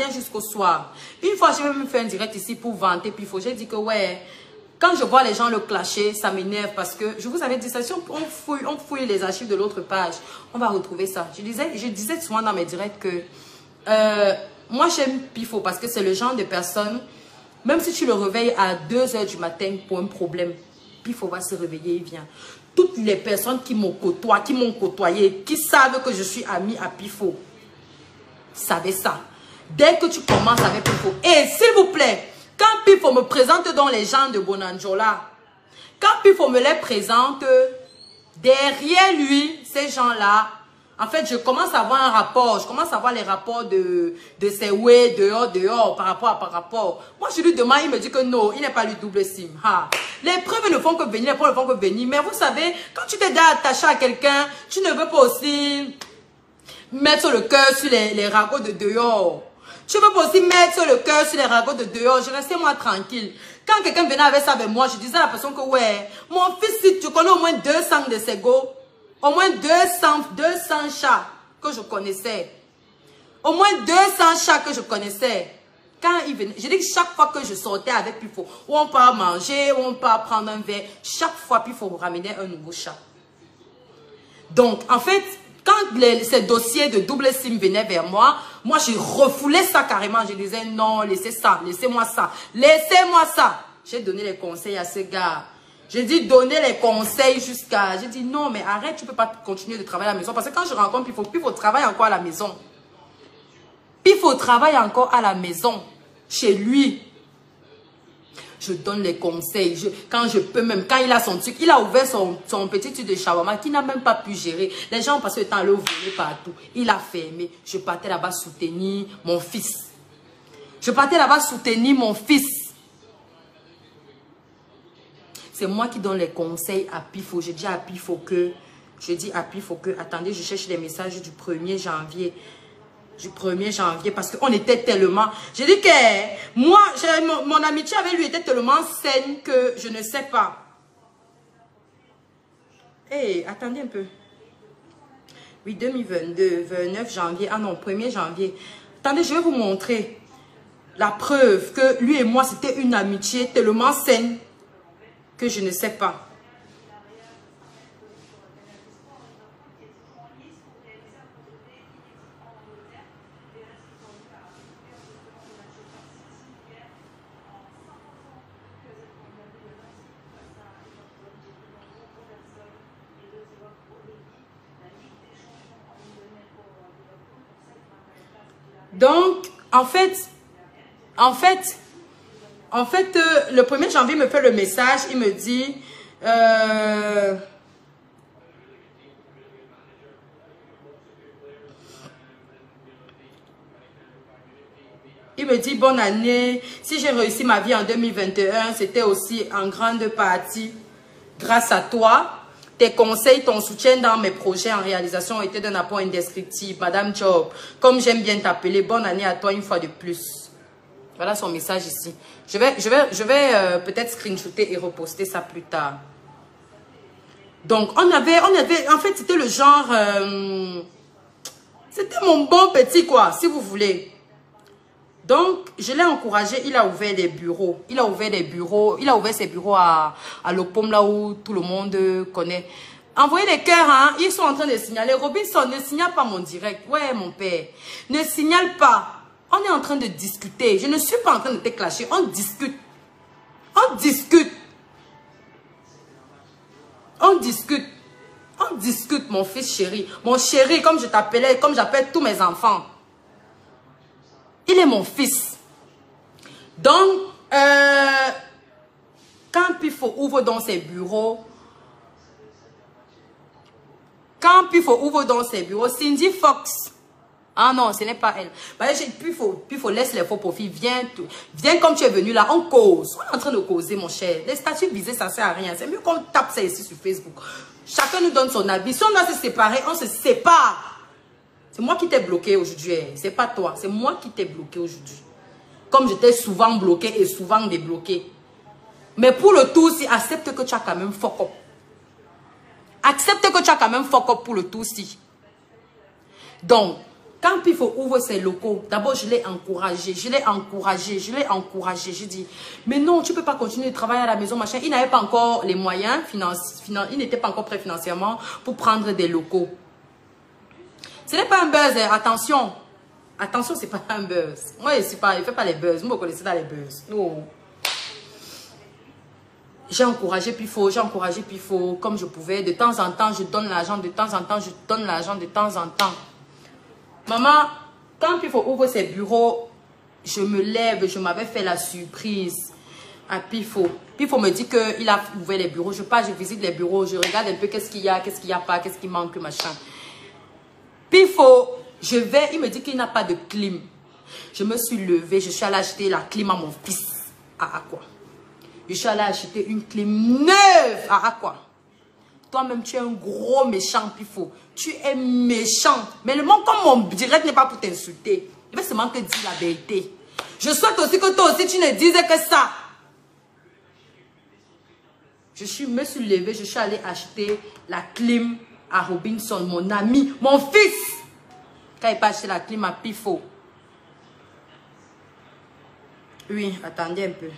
jusqu'au soir. Une fois, je vais me faire un direct ici pour vanter. Puis j'ai dit que ouais... Quand je vois les gens le clasher, ça m'énerve parce que je vous avais dit ça, si on fouille les archives de l'autre page, on va retrouver ça. Je disais souvent dans mes directs que moi j'aime Pifo parce que c'est le genre de personne, même si tu le réveilles à 2 h du matin pour un problème, Pifo va se réveiller, il vient. Toutes les personnes qui m'ont côtoyé, qui savent que je suis amie à Pifo, savaient ça. Dès que tu commences avec Pifo, et s'il vous plaît, quand Pifo me présente dans les gens de Bonanjola, quand Pifo me les présente, derrière lui, ces gens-là, en fait, je commence à avoir un rapport. Je commence à voir les rapports de ces ouais, dehors, par rapport. Moi, je lui demande, il me dit que non, il n'est pas lui double sim. Ha. Les preuves ne font que venir, les preuves ne font que venir. Mais vous savez, quand tu t'es déjà attaché à quelqu'un, tu ne veux pas aussi mettre le cœur sur les ragots de dehors. Tu veux pas aussi mettre le cœur sur les ragots de dehors. Je restais moi tranquille. Quand quelqu'un venait avec ça avec moi, je disais à la personne que ouais, mon fils, si tu connais au moins 200 de ces go, au moins 200 chats que je connaissais. Au moins 200 chats que je connaissais. Quand il venait, je dis que chaque fois que je sortais avec Pifo, ou on part manger, ou on part prendre un verre, chaque fois Pifo ramenait un nouveau chat. Donc, en fait, quand ces dossiers de double SIM venaient vers moi, moi, je refoulais ça carrément. Je disais, non, laissez ça, laissez-moi ça, laissez-moi ça. J'ai donné les conseils à ces gars. J'ai dit, donner les conseils jusqu'à... J'ai dit, non, mais arrête, tu ne peux pas continuer de travailler à la maison. Parce que quand je rencontre Pifo travaille encore à la maison. Pifo travaille encore à la maison, chez lui. Je donne les conseils. Quand je peux même, quand il a son truc, il a ouvert son petit truc de shawarma qu'il n'a même pas pu gérer. Les gens passent le temps à le voler partout. Il a fermé. Je partais là-bas soutenir mon fils. Je partais là-bas soutenir mon fils. C'est moi qui donne les conseils à Pifo. Je dis à Pifo que, attendez, je cherche les messages du 1er janvier. Du 1er janvier, parce qu'on était tellement... Je dis que moi, mon amitié avec lui était tellement saine que je ne sais pas. Hey, attendez un peu. Oui, 2022, 29 janvier. Ah non, 1er janvier. Attendez, je vais vous montrer la preuve que lui et moi, c'était une amitié tellement saine que je ne sais pas. Donc, en fait, le 1er janvier, il me fait le message, il me dit, bonne année, si j'ai réussi ma vie en 2021, c'était aussi en grande partie grâce à toi. Tes conseils, ton soutien dans mes projets en réalisation ont été d'un apport indescriptible. Madame Job, comme j'aime bien t'appeler, bonne année à toi une fois de plus. Voilà son message ici. Je vais peut-être screenshotter et reposter ça plus tard. Donc, on avait, en fait, c'était le genre, c'était mon bon petit quoi, si vous voulez. Donc, je l'ai encouragé, il a ouvert des bureaux. Il a ouvert ses bureaux à l'Opom, là où tout le monde connaît. Envoyez les cœurs, hein. Ils sont en train de signaler. Robinson, ne signale pas mon direct. Ouais, mon père. Ne signale pas. On est en train de discuter. Je ne suis pas en train de te clasher. On discute. On discute. On discute. On discute, mon fils chéri. Mon chéri, comme je t'appelais, comme j'appelle tous mes enfants. Il est mon fils. Donc, quand Pifo ouvre dans ses bureaux, Cindy Fox, ah non, ce n'est pas elle. Bah, Pifo laisse les faux profils, viens comme tu es venu là, on cause. On est en train de causer, mon cher. Les statuts visés, ça ne sert à rien. C'est mieux qu'on tape ça ici sur Facebook. Chacun nous donne son avis. Si on doit se séparer, on se sépare. C'est moi qui t'ai bloqué aujourd'hui. C'est pas toi. C'est moi qui t'ai bloqué aujourd'hui. Comme je t'ai souvent bloqué et souvent débloqué. Mais pour le tout, si accepte que tu as quand même fuck up. Accepte que tu as quand même fuck up pour le tout, si. Donc, Quand Pifo ouvre ses locaux, d'abord je l'ai encouragé, je l'ai encouragé. Je dis, mais non, tu ne peux pas continuer de travailler à la maison, machin. Il n'avait pas encore les moyens financiers, il n'était pas encore prêt financièrement pour prendre des locaux. Ce n'est pas un buzz, hein. Attention. Attention, c'est pas un buzz. Moi, je ne fais pas les buzz. Vous me connaissez dans les buzz. Non. J'ai encouragé Pifo, comme je pouvais. De temps en temps, je donne l'argent, de temps en temps, je donne l'argent, de temps en temps. Maman, quand Pifo ouvre ses bureaux, je me lève, je m'avais fait la surprise à Pifo. Pifo me dit qu'il a ouvert les bureaux. Je pars, je visite les bureaux, je regarde un peu qu'est-ce qu'il y a pas, qu'est-ce qui manque, machin. Pifo, je vais, il me dit qu'il n'a pas de clim. Je me suis levée, je suis allée acheter la clim à mon fils à Aqua. Je suis allée acheter une clim neuve à Aqua. Toi-même, tu es un gros méchant, Pifo. Tu es méchant. Mais le monde comme mon direct n'est pas pour t'insulter. Il va seulement te dire la vérité. Je souhaite aussi que toi aussi, tu ne dises que ça. Je me suis levée, je suis allée acheter la clim à Robinson, mon ami, mon fils. Quand il pas acheté la clim à Pifo. Oui, attendez un peu.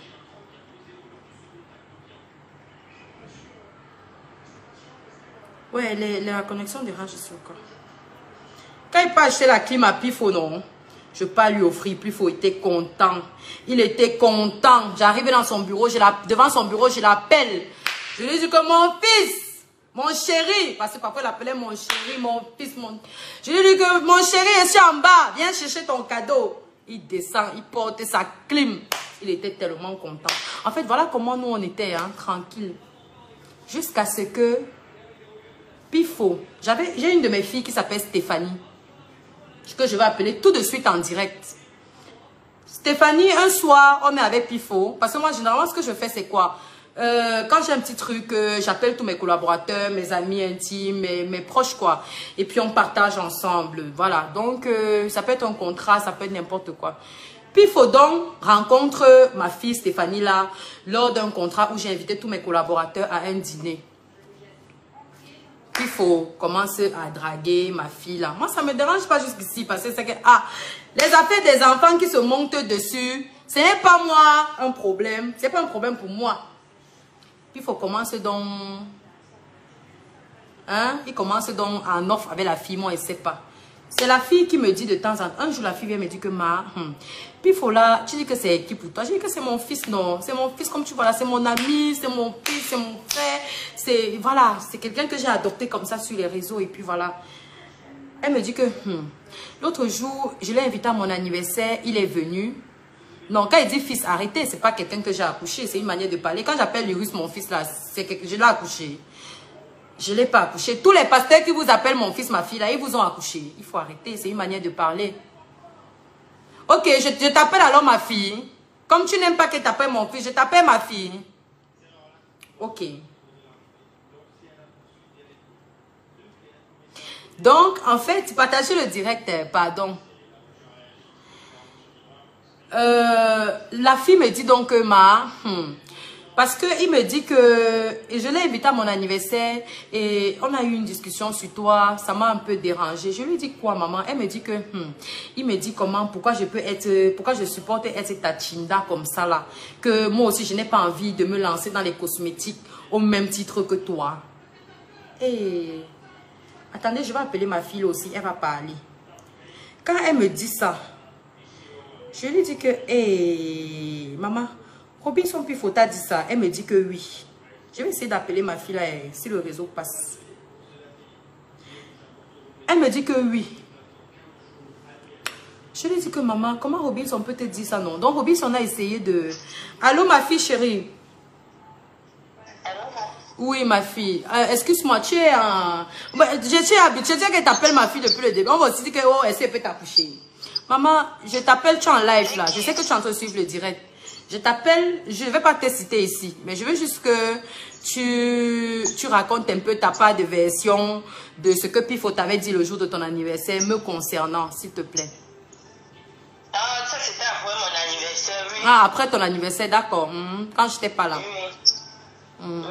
Ouais, la connexion dérange ici encore. Quand il pas acheté la clim à Pifo, non, je ne peux pas lui offrir. Pifo était content. Il était content. J'arrive dans son bureau, devant son bureau, je l'appelle. Je lui dis que mon fils, mon chéri, parce que parfois il appelait mon chéri, mon fils, Je lui dis que mon chéri, je suis en bas, viens chercher ton cadeau. Il descend, il porte sa clim. Il était tellement content. En fait, voilà comment nous on était, hein, tranquille. Jusqu'à ce que Pifo, j'ai une de mes filles qui s'appelle Stéphanie, que je vais appeler tout de suite en direct. Stéphanie, un soir, on est avec Pifo, parce que moi, généralement, ce que je fais, c'est quoi? Quand j'ai un petit truc, j'appelle tous mes collaborateurs, mes amis intimes, mes proches, quoi. Et puis, on partage ensemble, voilà. Donc, ça peut être un contrat, ça peut être n'importe quoi. Pifo, donc, rencontre ma fille Stéphanie, là, lors d'un contrat où j'ai invité tous mes collaborateurs à un dîner. Pifo commence à draguer ma fille là. Moi, ça ne me dérange pas jusqu'ici parce que c'est que, les affaires des enfants qui se montent dessus, ce n'est pas moi un problème. Ce n'est pas un problème pour moi. Pifo commence donc, hein, il commence donc en offre avec la fille, moi, il ne sait pas. C'est la fille qui me dit de temps en temps, un jour la fille vient me dire que Pifo là, tu dis que c'est qui pour toi? Je dis que c'est mon fils, non. C'est mon fils comme tu vois là, c'est mon ami, c'est mon fils, c'est mon frère. C'est, voilà, c'est quelqu'un que j'ai adopté comme ça sur les réseaux et puis voilà. Elle me dit que, l'autre jour, je l'ai invité à mon anniversaire, il est venu. Non, quand il dit fils, arrêtez, c'est pas quelqu'un que j'ai accouché, c'est une manière de parler. Quand j'appelle Lurus mon fils là, c'est que je l'ai accouché. Je ne l'ai pas accouché. Tous les pasteurs qui vous appellent mon fils, ma fille, là, ils vous ont accouché. Il faut arrêter, c'est une manière de parler. Ok, je t'appelle alors ma fille. Comme tu n'aimes pas que t'appelles mon fils, je t'appelle ma fille. Ok. Donc, en fait, partagez le direct, pardon. La fille me dit donc que parce qu'il me dit que, et je l'ai invité à mon anniversaire et on a eu une discussion sur toi, ça m'a un peu dérangé. Je lui dis quoi maman? Elle me dit que, il me dit comment, pourquoi je supporte être ta chinda comme ça là. Que moi aussi je n'ai pas envie de me lancer dans les cosmétiques au même titre que toi. Et, attendez, je vais appeler ma fille aussi, elle va parler. Quand elle me dit ça, je lui dis que, maman, Robinson Pifo t'a dit ça. Elle me dit que oui. Je vais essayer d'appeler ma fille là, si le réseau passe. Elle me dit que oui. Je lui dis que maman, comment Robinson peut te dire ça, non? Donc Robinson a essayé de... Allô ma fille chérie? Oui ma fille. Excuse-moi, tu es en... Je suis habituée qu'elle t'appelle ma fille depuis le début. On va aussi dire que oh, elle peut t'accoucher. Maman, je t'appelle, tu es en live là. Je sais que tu es en train de suivre le direct. Je t'appelle, je ne vais pas te citer ici, mais je veux juste que tu racontes un peu ta part de version de ce que Pifo t'avait dit le jour de ton anniversaire me concernant, s'il te plaît. Ah, ça c'était après mon anniversaire, oui. Ah, après ton anniversaire, d'accord. Quand je n'étais pas là. Oui.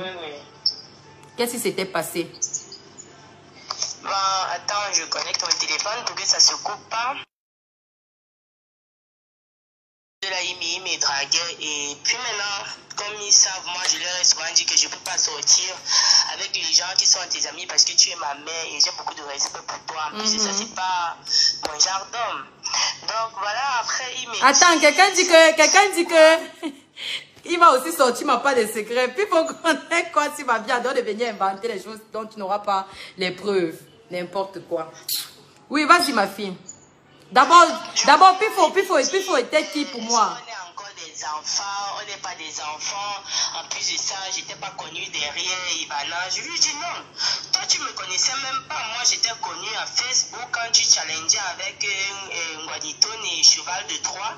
Qu'est-ce qui s'était passé? Bon, Attends, je connecte mon téléphone pour que ça se coupe pas. Là, il me draguait et puis maintenant, comme ils savent, moi je leur ai souvent dit que je ne peux pas sortir avec les gens qui sont tes amis parce que tu es ma mère et j'ai beaucoup de respect pour toi. En plus de ça, c'est pas mon genre d'homme. Donc voilà, après il me Attends, quelqu'un dit que il va aussi sortir ma part de secret. Puis il faut connaître quoi si ma vie adore de venir inventer les choses dont tu n'auras pas les preuves. N'importe quoi. Oui, vas-y ma fille. D'abord, Pifo était qui pour moi? On est encore des enfants, on n'est pas des enfants. En plus de ça, je n'étais pas connue derrière Ivana. Je lui dis non. Toi, tu ne me connaissais même pas. Moi, j'étais connue à Facebook quand tu challengeais avec Nguaniton et Cheval de Troie.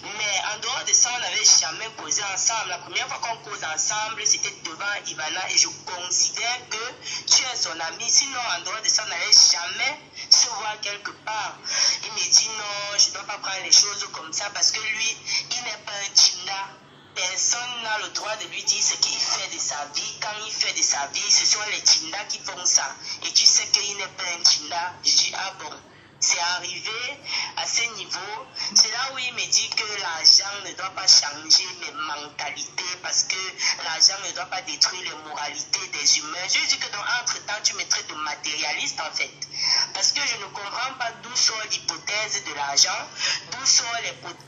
Mais en dehors de ça, on n'avait jamais causé ensemble. La première fois qu'on cause ensemble, c'était devant Ivana et je considère que tu es son ami. Sinon, en dehors de ça, on n'allait jamais se voir quelque part. Il me dit non, je ne dois pas prendre les choses comme ça parce que lui, il n'est pas un Chinda. Personne n'a le droit de lui dire ce qu'il fait de sa vie. Quand il fait de sa vie, ce sont les Chinda qui font ça. Et tu sais qu'il n'est pas un Chinda. Je dis ah bon. C'est arrivé à ce niveau. C'est là où il me dit que l'argent ne doit pas changer mes mentalités parce que l'argent ne doit pas détruire les moralités des humains. Je lui dis que entre-temps, tu me traites de matérialiste en fait. Parce que je ne comprends pas d'où sort l'hypothèse de l'argent, d'où sortent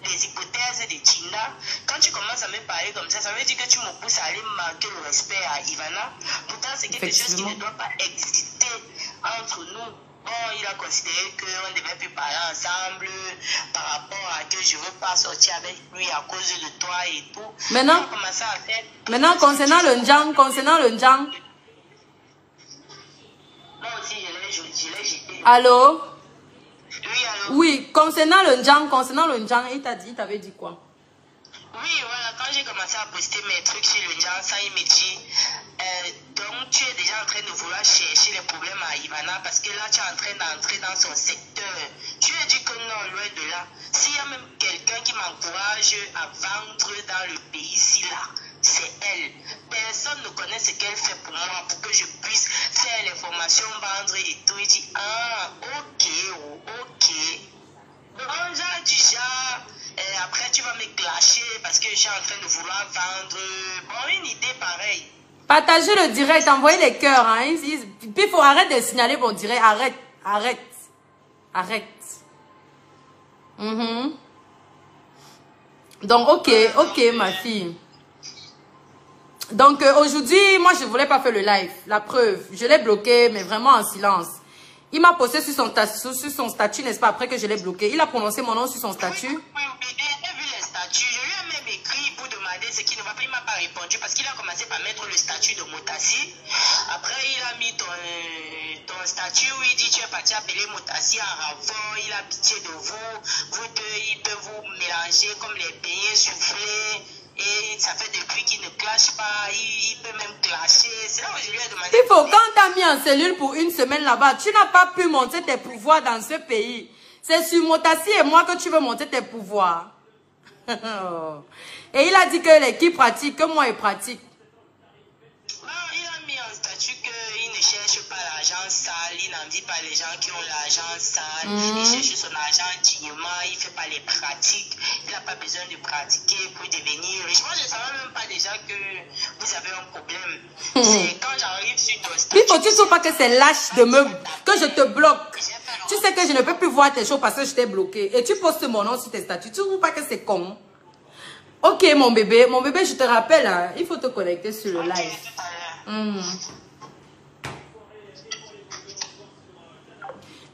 les hypothèses de Tina. Quand tu commences à me parler comme ça veut dire que tu me pousses à aller manquer le respect à Ivana. Pourtant, c'est quelque chose qui ne doit pas exister entre nous. Bon, il a considéré qu'on ne devait plus parler ensemble par rapport à que je ne veux pas sortir avec lui à cause de toi et tout. Maintenant concernant le Njang, moi aussi, je l'ai jeté. Allô? Oui, allô? Oui, concernant le Njang, il t'avait dit quoi? Oui, voilà, quand j'ai commencé à poster mes trucs sur le Njang, ça, il me dit, donc tu es déjà en train de vouloir chercher les problèmes à Ivana parce que là, tu es en train d'entrer dans son secteur. Je lui ai dit que non, loin de là. S'il y a même quelqu'un qui m'encourage à vendre dans le pays ici, là, c'est elle. Personne ne connaît ce qu'elle fait pour moi, pour que je puisse faire les formations, vendre et tout. Il dit, ah, ok. Donc, genre, du genre, après tu vas me clasher parce que je suis en train de vouloir vendre. Bon, une idée pareille. Partagez le direct, envoyez les cœurs. Hein. Puis il faut arrêter de signaler mon direct. Arrête. Donc, ok, ma fille. Donc, aujourd'hui, moi, je ne voulais pas faire le live. La preuve, je l'ai bloqué, mais vraiment en silence. Il m'a posté sur son statut, n'est-ce pas, après que je l'ai bloqué. Il a prononcé mon nom sur son statut. Oui, j'ai vu les statuts. Je lui ai même écrit pour demander ce qu'il ne va pas. Il ne m'a pas répondu parce qu'il a commencé par mettre le statut de Motassi. Après, il a mis ton statut où il dit tu es parti appeler Motassi en renfort. Il a pitié de vous. Vous deux, il peut vous mélanger comme les beignets soufflés. Et ça fait depuis qu'il ne clash pas, il peut même clasher. C'est là où je lui ai demandé. Quand tu as mis en cellule pour une semaine là-bas, tu n'as pas pu monter tes pouvoirs dans ce pays. C'est sur Motassi et moi que tu veux monter tes pouvoirs. Et il a dit que l'équipe pratique, que moi il pratique. Non, il a mis en statut qu'il ne cherche pas l'argent sale, il n'envie pas les gens qui ont l'argent sale, il cherche son argent dignement, il ne fait pas les pratiques, il n'a pas besoin de pratiquer pour devenir riche. Moi, je ne savais même pas déjà que vous avez un problème. C'est quand j'arrive sur ton statut... Puis tu ne trouves pas que c'est lâche de me... que je te bloque. Tu sais que je ne peux plus voir tes choses parce que je t'ai bloqué. Et tu postes mon nom sur tes statuts. Tu ne trouves pas que c'est con? Ok, mon bébé, je te rappelle, hein, il faut te connecter sur le live.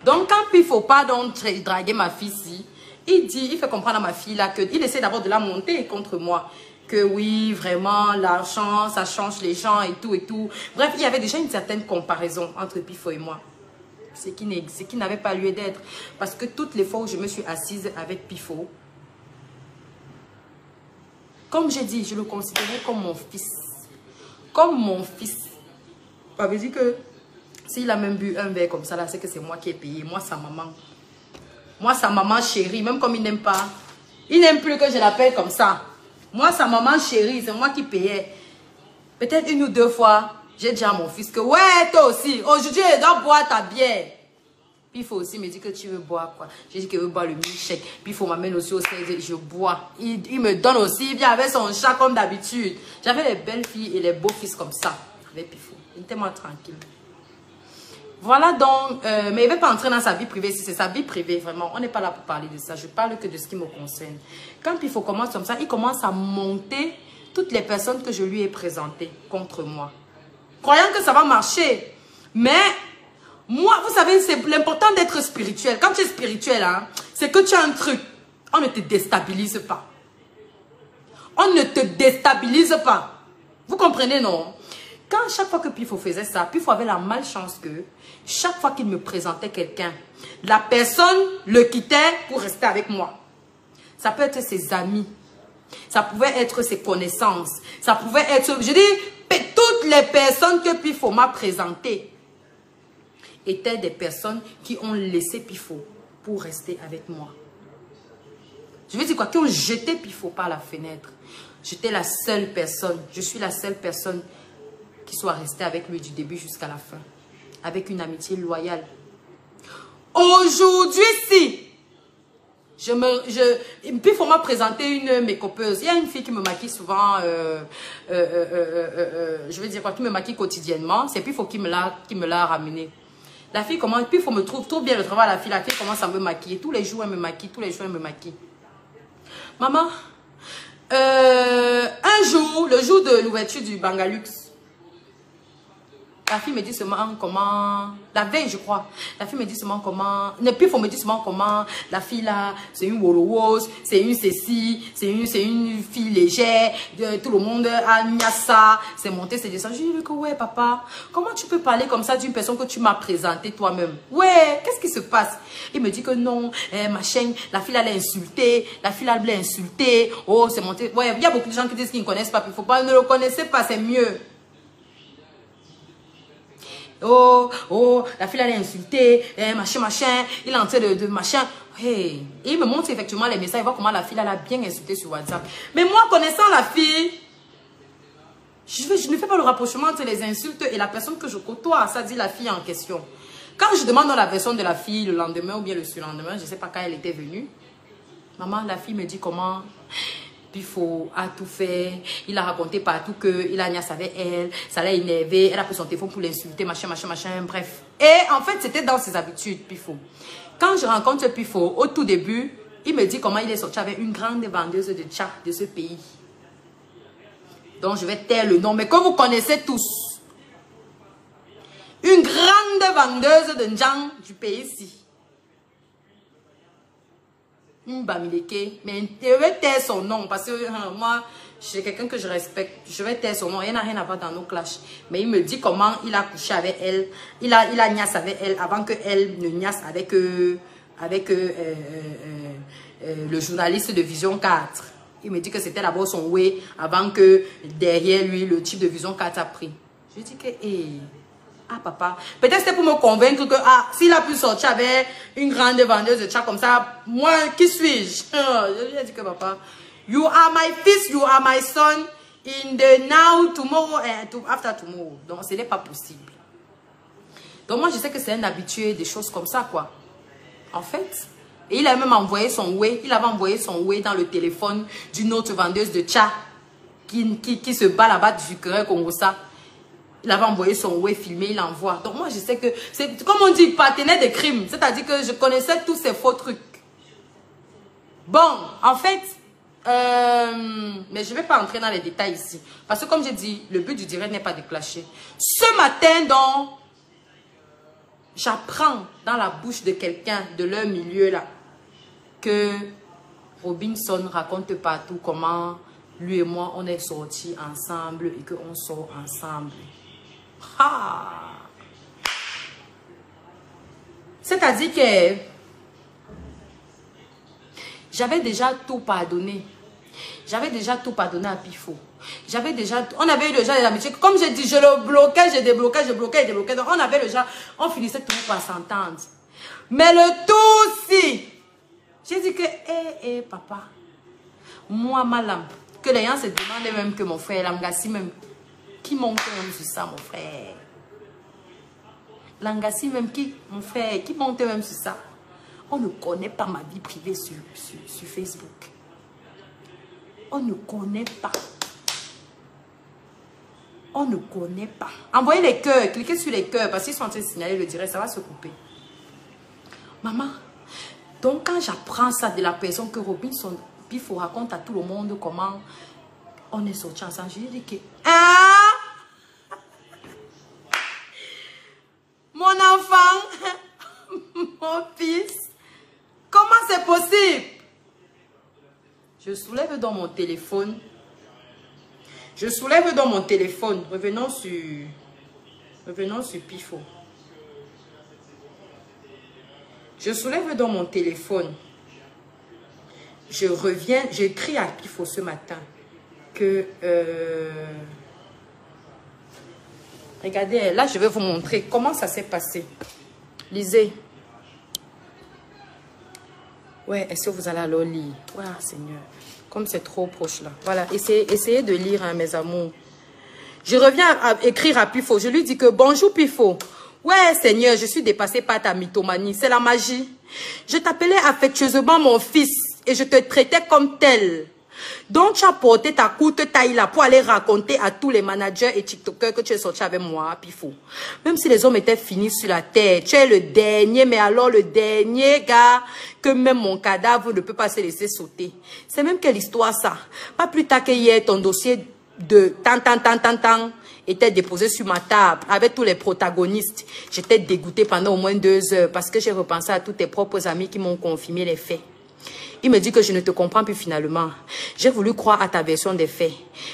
Donc, quand il ne faut pas donc draguer ma fille ici, il fait comprendre à ma fille là qu'il essaie d'abord de la monter contre moi. Que oui, vraiment, l'argent, ça change les gens et tout et tout. Bref, il y avait déjà une certaine comparaison entre Pifo et moi. Ce qui n'avait pas lieu d'être. Parce que toutes les fois où je me suis assise avec Pifo, comme j'ai dit, je le considérais comme mon fils. Comme mon fils. Ça veut dire que s'il a même bu un verre comme ça, là, c'est que c'est moi qui ai payé. Moi, sa maman. Moi, sa maman chérie. Même comme il n'aime pas. Il n'aime plus que je l'appelle comme ça. Moi, sa maman chérie, c'est moi qui payais. Peut-être une ou deux fois, j'ai dit à mon fils que, ouais, toi aussi, aujourd'hui, je dois boire ta bière. Puis il faut aussi me dire que tu veux boire quoi. J'ai dit qu'il veut boire le milkshake. Puis il faut m'amener aussi au 16, je bois. Il me donne aussi, il vient avec son chat comme d'habitude. J'avais les belles filles et les beaux fils comme ça. Avec Pifo. Il était moins tranquille. Voilà donc, mais il ne va pas entrer dans sa vie privée. Si c'est sa vie privée, vraiment, on n'est pas là pour parler de ça. Je parle que de ce qui me concerne. Quand Pifo commence comme ça, il commence à monter toutes les personnes que je lui ai présentées contre moi. Croyant que ça va marcher. Mais, moi, vous savez, c'est l'important d'être spirituel. Quand tu es spirituel, hein, c'est que tu as un truc. On ne te déstabilise pas. On ne te déstabilise pas. Vous comprenez, non? Quand chaque fois que Pifo faisait ça, Pifo avait la malchance que chaque fois qu'il me présentait quelqu'un, la personne le quittait pour rester avec moi. Ça peut être ses amis. Ça pouvait être ses connaissances. Ça pouvait être... Je dis, toutes les personnes que Pifo m'a présentées étaient des personnes qui ont laissé Pifo pour rester avec moi. Je veux dire quoi? Qui ont jeté Pifo par la fenêtre. J'étais la seule personne. Je suis la seule personne qui soit restée avec lui du début jusqu'à la fin. Avec une amitié loyale. Aujourd'hui, si Pifo m'a présenté une make-upeuse. Il y a une fille qui me maquille souvent, je veux dire quoi, qui me maquille quotidiennement. C'est Pifo qui me l'a ramené. La fille commence, Pifo me trouve trop bien le travail. La fille commence à me maquiller. Tous les jours, elle me maquille. Tous les jours, elle me maquille. Maman, un jour, le jour de l'ouverture du Bangalux, la fille me dit seulement comment... La veille, je crois. La fille me dit seulement comment... Pifo me dit seulement comment... La fille là, c'est une Wolowos, c'est une Cécile, c'est une fille légère. Tout le monde a mis à ça. C'est monté, c'est descendu. Je lui dis que ouais, papa, comment tu peux parler comme ça d'une personne que tu m'as présentée toi-même? Ouais, qu'est-ce qui se passe? Il me dit que non, machin, la fille là l'a insulté. La fille là l'a insulté. Oh, c'est monté. Ouais, il y a beaucoup de gens qui disent qu'ils ne connaissent pas Pifo. Ne le connaissez pas, c'est mieux. Oh, la fille elle a insulté, machin, il est en train de machin. Hey. Et il me montre effectivement les messages, il voit comment la fille elle a bien insulté sur WhatsApp. Mais moi, connaissant la fille, je ne fais pas le rapprochement entre les insultes et la personne que je côtoie, ça dit la fille en question. Quand je demande dans la version de la fille le lendemain ou bien le surlendemain, je ne sais pas quand elle était venue, maman, la fille me dit comment... Pifo a tout fait, il a raconté partout qu'il a niasse avec elle, ça l'a énervé, elle a pris son téléphone pour l'insulter, machin, bref. Et en fait, c'était dans ses habitudes, Pifo. Quand je rencontre Pifo, au tout début, il me dit comment il est sorti avec une grande vendeuse de tcha de ce pays. Donc, je vais taire le nom, mais que vous connaissez tous. Une grande vendeuse de njang du pays ici. Une Bamileke, mais je vais taire son nom parce que moi, c'est quelqu'un que je respecte. Je vais taire son nom, il n'a rien à voir dans nos clashs. Mais il me dit comment il a couché avec elle, il a niasse avec elle avant qu'elle ne niasse avec le journaliste de Vision 4. Il me dit que c'était d'abord son way avant que derrière lui, le type de Vision 4 a pris. Je dis que, ah papa, peut-être c'était pour me convaincre que s'il a pu sortir avec une grande vendeuse de chat comme ça, moi qui suis-je? Je lui ai dit que papa, you are my fils, you are my son, in the now, tomorrow and after tomorrow. Donc ce n'est pas possible. Donc moi je sais que c'est un habitué des choses comme ça quoi. En fait, et il a même envoyé son way, il avait envoyé son way dans le téléphone d'une autre vendeuse de chat qui se bat là-bas du Cœur Congo ça. Il avait envoyé son way filmé, il envoie. Donc moi, je sais que c'est, comme on dit, partenaire de crime. C'est-à-dire que je connaissais tous ces faux trucs. Bon, en fait, mais je ne vais pas entrer dans les détails ici. Parce que comme j'ai dit, le but du direct n'est pas de clasher. Ce matin, donc, j'apprends dans la bouche de quelqu'un de leur milieu là, que Robinson raconte partout comment lui et moi, on est sortis ensemble et qu'on sort ensemble. C'est-à-dire que j'avais déjà tout pardonné. J'avais déjà tout pardonné à Pifo. J'avais déjà, on avait eu déjà des amitiés. Comme j'ai dit, je le bloquais, je débloquais, je bloquais, je débloquais. Donc on avait déjà, on finissait toujours par s'entendre. Mais le tout si, j'ai dit que, papa, moi, ma lampe, que les gens se demandaient même que mon frère, Lamgassi même, qui monte même sur ça, mon frère. Langassi même qui, mon frère, qui monte même sur ça. On ne connaît pas ma vie privée sur Facebook. On ne connaît pas. On ne connaît pas. Envoyez les cœurs, cliquez sur les cœurs parce qu'ils sont en train de signaler le direct, ça va se couper. Maman, donc quand j'apprends ça de la personne que Robinson Pifo raconte à tout le monde comment on est sortis ensemble, je lui dis que... Ah! Mon enfant, mon fils, comment c'est possible? Je soulève dans mon téléphone. Je soulève dans mon téléphone. Revenons sur Pifo. Je soulève dans mon téléphone. Je reviens, j'écris à Pifo ce matin que... regardez, là je vais vous montrer comment ça s'est passé. Lisez. Ouais, est-ce que vous allez alors lire? Ouais, Seigneur. Comme c'est trop proche là. Voilà, essayez de lire, hein, mes amours. Je reviens à écrire à Pifo. Je lui dis que bonjour Pifo. Ouais, Seigneur, je suis dépassée par ta mythomanie. C'est la magie. Je t'appelais affectueusement mon fils et je te traitais comme tel. Donc, tu as porté ta courte taille là pour aller raconter à tous les managers et TikTokers que tu es sorti avec moi, Pifo. Même si les hommes étaient finis sur la terre, tu es le dernier, mais alors le dernier gars que même mon cadavre ne peut pas se laisser sauter. C'est même quelle histoire ça? Pas plus tard qu'hier, ton dossier de tant était déposé sur ma table avec tous les protagonistes. J'étais dégoûtée pendant au moins 2 heures parce que j'ai repensé à tous tes propres amis qui m'ont confirmé les faits. Il me dit que je ne te comprends plus finalement. J'ai voulu croire à ta version des faits.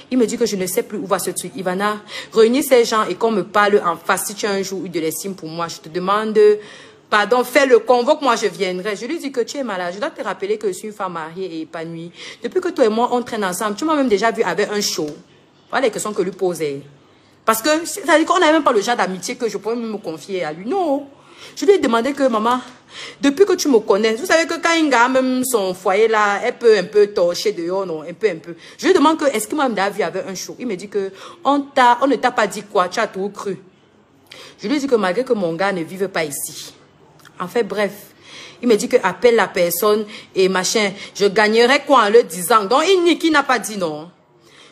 Il me dit que je ne sais plus où va ce truc. Ivana, réunis ces gens et qu'on me parle en face. Si tu as un jour eu de l'estime pour moi, je te demande, pardon, fais-le, convoque-moi, je viendrai. Je lui dis que tu es malade. Je dois te rappeler que je suis une femme mariée et épanouie. Depuis que toi et moi, on traîne ensemble, tu m'as même déjà vu avec un show. Voilà les questions que lui posait. Parce que, ça dit qu'on n'avait même pas le genre d'amitié que je pouvais me confier à lui. Non. Je lui ai demandé que, maman, depuis que tu me connais, vous savez que quand un gars, même son foyer là, elle peut un peu torcher dehors, non, un peu. Je lui demande que, est-ce qu'il m'a même vu avec un show? Il me dit que, on ne t'a pas dit quoi, tu as tout cru. Je lui ai dit que malgré que mon gars ne vive pas ici. En fait, bref, il me dit que, appelle la personne et machin, je gagnerais quoi en le disant? Donc, il n'a pas dit non.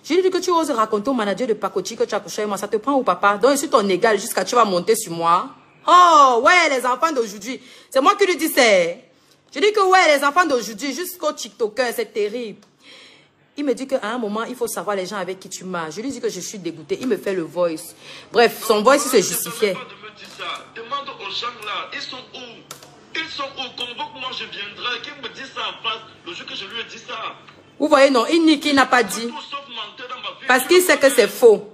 Je lui ai dit que tu oses raconter au manager de Pacochi que tu as couché avec moi, ça te prend ou papa? Donc, je suis ton égal jusqu'à tu vas monter sur moi. Oh, ouais, les enfants d'aujourd'hui. C'est moi qui lui dis c'est. Je dis que ouais, les enfants d'aujourd'hui, jusqu'au TikToker, c'est terrible. Il me dit qu'à un moment, il faut savoir les gens avec qui tu marches. Je lui dis que je suis dégoûtée. Il me fait le voice. Bref, son voice, il se justifiait. Demande aux gens là, ils sont où? Ils sont où? Convoque-moi, je viendrai. Qui me dit ça en face le jour que je lui ai dit ça? Vous voyez, non, il nie qu'il n'a pas dit. Parce qu'il sait que c'est faux.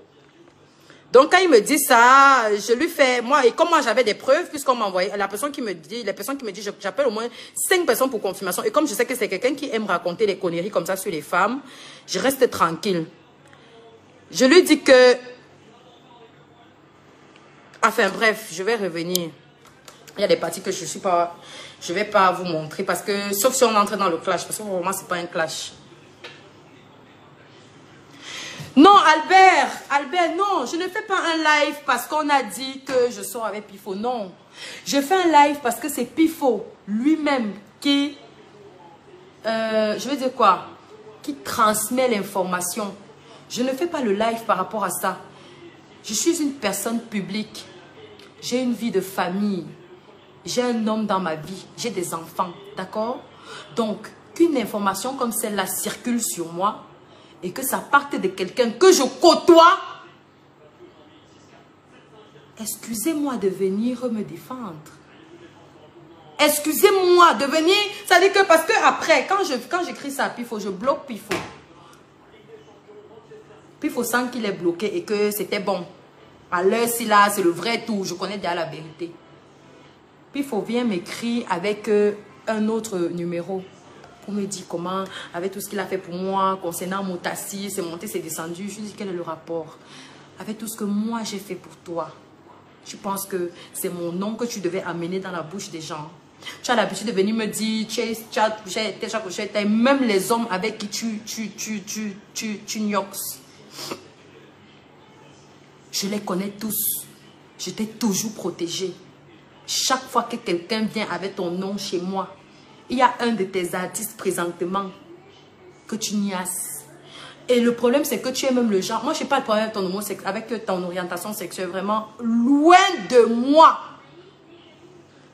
Donc, quand il me dit ça, je lui fais, moi, et comme moi j'avais des preuves, puisqu'on m'a envoyé, la personne qui me dit, les personnes qui me disent, j'appelle au moins 5 personnes pour confirmation. Et comme je sais que c'est quelqu'un qui aime raconter des conneries comme ça sur les femmes, je reste tranquille. Je lui dis que, enfin bref, je vais revenir. Il y a des parties que je vais pas vous montrer parce que, sauf si on entre dans le clash, parce que vraiment c'est pas un clash. Non, Albert, non, je ne fais pas un live parce qu'on a dit que je sors avec Pifo, non. Je fais un live parce que c'est Pifo lui-même qui, je vais dire quoi, qui transmet l'information. Je ne fais pas le live par rapport à ça. Je suis une personne publique. J'ai une vie de famille. J'ai un homme dans ma vie. J'ai des enfants, d'accord? Donc, qu'une information comme celle-là circule sur moi, et que ça parte de quelqu'un que je côtoie, excusez-moi de venir me défendre. Excusez-moi de venir, ça dit que parce que après, quand j'écris ça à Pifo, je bloque Pifo. Pifo sent qu'il est bloqué et que c'était bon. À l'heure, si là, c'est le vrai tout, je connais déjà la vérité. Pifo vient m'écrire avec un autre numéro. On me dit comment, avec tout ce qu'il a fait pour moi, concernant mon tassi, c'est monté, c'est descendu. Je lui dis quel est le rapport avec tout ce que moi j'ai fait pour toi. Tu penses que c'est mon nom que tu devais amener dans la bouche des gens. Tu as l'habitude de venir me dire, tu as couché, même les hommes avec qui tu gnox. Je les connais tous. Je t'ai toujours protégé. chaque fois que quelqu'un vient avec ton nom chez moi, il y a un de tes artistes présentement que tu niasses. Et le problème, c'est que tu es même le genre. Moi, je n'ai pas de problème avec ton orientation sexuelle. Vraiment, loin de moi.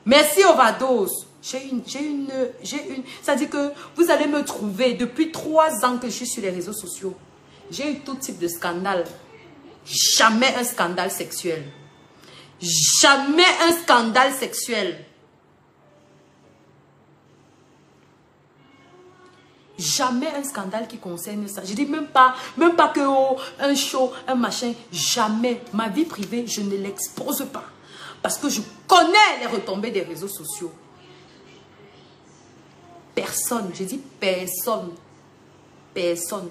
Merci, Overdose. Ça dit que vous allez me trouver depuis 3 ans que je suis sur les réseaux sociaux. J'ai eu tout type de scandale. Jamais un scandale sexuel. Jamais un scandale sexuel. Jamais un scandale qui concerne ça. Je dis même pas que oh, un show, un machin. Jamais. Ma vie privée, je ne l'expose pas. Parce que je connais les retombées des réseaux sociaux. Personne, je dis personne. Personne.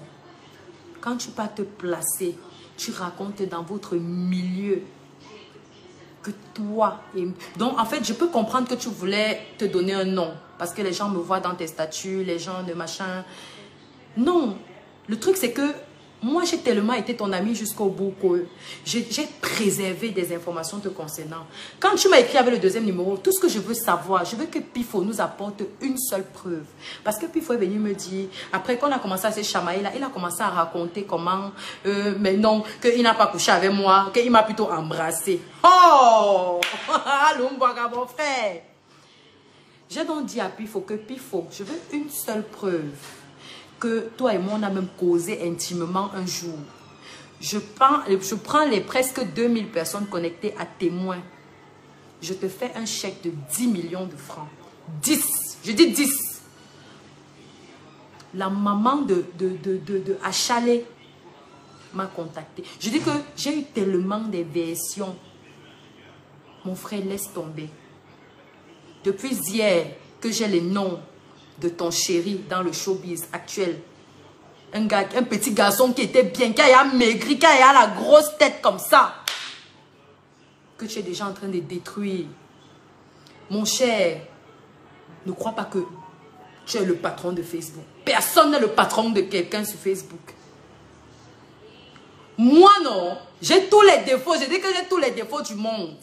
Quand tu vas te placer, tu racontes dans votre milieu que toi... Donc, en fait, je peux comprendre que tu voulais te donner un nom. Parce que les gens me voient dans tes statuts, les gens de machin. Non. Le truc, c'est que moi, j'ai tellement été ton ami jusqu'au bout que j'ai préservé des informations te concernant. Quand tu m'as écrit avec le 2e numéro, tout ce que je veux savoir, je veux que Pifo nous apporte une seule preuve. Parce que Pifo est venu me dire, après qu'on a commencé à se chamailler, là, il a commencé à raconter comment, mais non, qu'il n'a pas couché avec moi, qu'il m'a plutôt embrassé. Oh! Allô, mon frère! J'ai donc dit à Pifo que Pifo, je veux une seule preuve que toi et moi, on a même causé intimement un jour. Je prends les presque 2000 personnes connectées à témoins. Je te fais un chèque de 10 millions de francs. 10. Je dis 10. La maman de Achalé m'a contacté. Je dis que j'ai eu tellement des versions. Mon frère, laisse tomber. Depuis hier que j'ai les noms de ton chéri dans le showbiz actuel. Un petit garçon qui était bien, qui a maigri, qui a la grosse tête comme ça. Que tu es déjà en train de détruire. Mon cher, ne crois pas que tu es le patron de Facebook. Personne n'est le patron de quelqu'un sur Facebook. Moi non, j'ai tous les défauts. Je dis que j'ai tous les défauts du monde.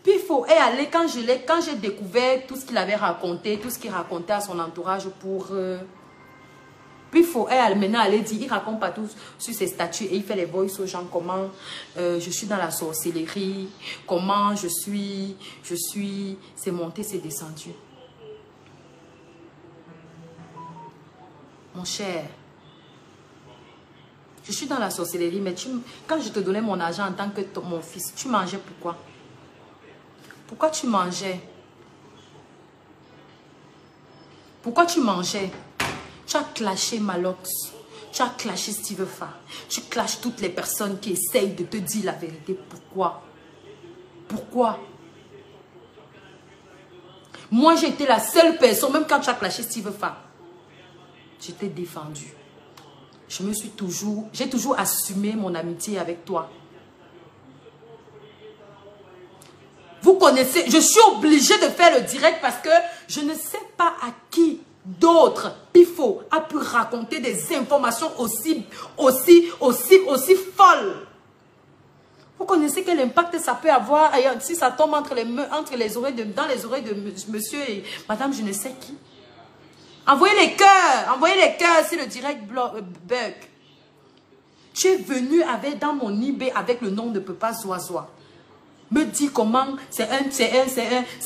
Puis il faut aller, quand j'ai découvert tout ce qu'il avait raconté, tout ce qu'il racontait à son entourage pour... Puis il faut maintenant aller dire, il raconte pas tout sur ses statuts et il fait les voices aux gens, comment je suis dans la sorcellerie, comment je suis, c'est monté, c'est descendu. Mon cher, je suis dans la sorcellerie, mais quand je te donnais mon argent en tant que mon fils, tu mangeais pourquoi? Pourquoi tu mangeais? Pourquoi tu mangeais? Tu as clashé Malox. Tu as clashé Steve Fa. Tu clashes toutes les personnes qui essayent de te dire la vérité. Pourquoi? Pourquoi? Moi, j'ai été la seule personne, même quand tu as clashé Steve Fa, je t'ai défendu. J'ai toujours assumé mon amitié avec toi. Vous connaissez, je suis obligée de faire le direct parce que je ne sais pas à qui d'autre Pifo a pu raconter des informations aussi folles. Vous connaissez quel impact ça peut avoir si ça tombe dans les oreilles de monsieur et madame je ne sais qui. Envoyez les cœurs si le direct bug. Tu es venu dans mon eBay avec le nom de Papa Zoazoa. Me dit comment c'est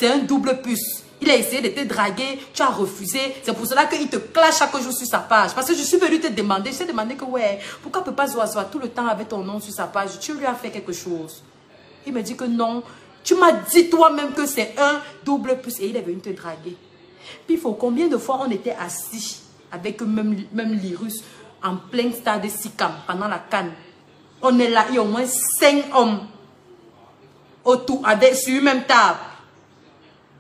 un double puce. Il a essayé de te draguer, tu as refusé. C'est pour cela qu'il te clash chaque jour sur sa page. Parce que je suis venue te demander, je t'ai demandé que ouais, pourquoi Papa Zoazoa tout le temps avec ton nom sur sa page, tu lui as fait quelque chose. Il me dit que non, tu m'as dit toi-même que c'est un double puce et il est venu te draguer. Puis il faut combien de fois on était assis avec même l'Irus en plein stade de Sikam pendant la canne. On est là, il y a au moins 5 hommes autour, sur une même table.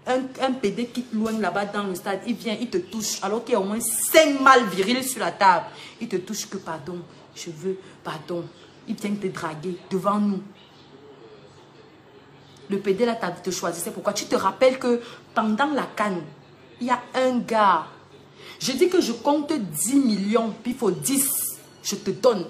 Un PD quitte loin là-bas dans le stade, il vient, il te touche, alors qu'il y a au moins 5 mâles virils sur la table. Il te touche que pardon, je veux pardon. Il vient te draguer devant nous. Le PD là, te choisissait. Pourquoi? Tu te rappelles que pendant la canne, il y a un gars. Je dis que je compte 10 millions, puis il faut 10, je te donne.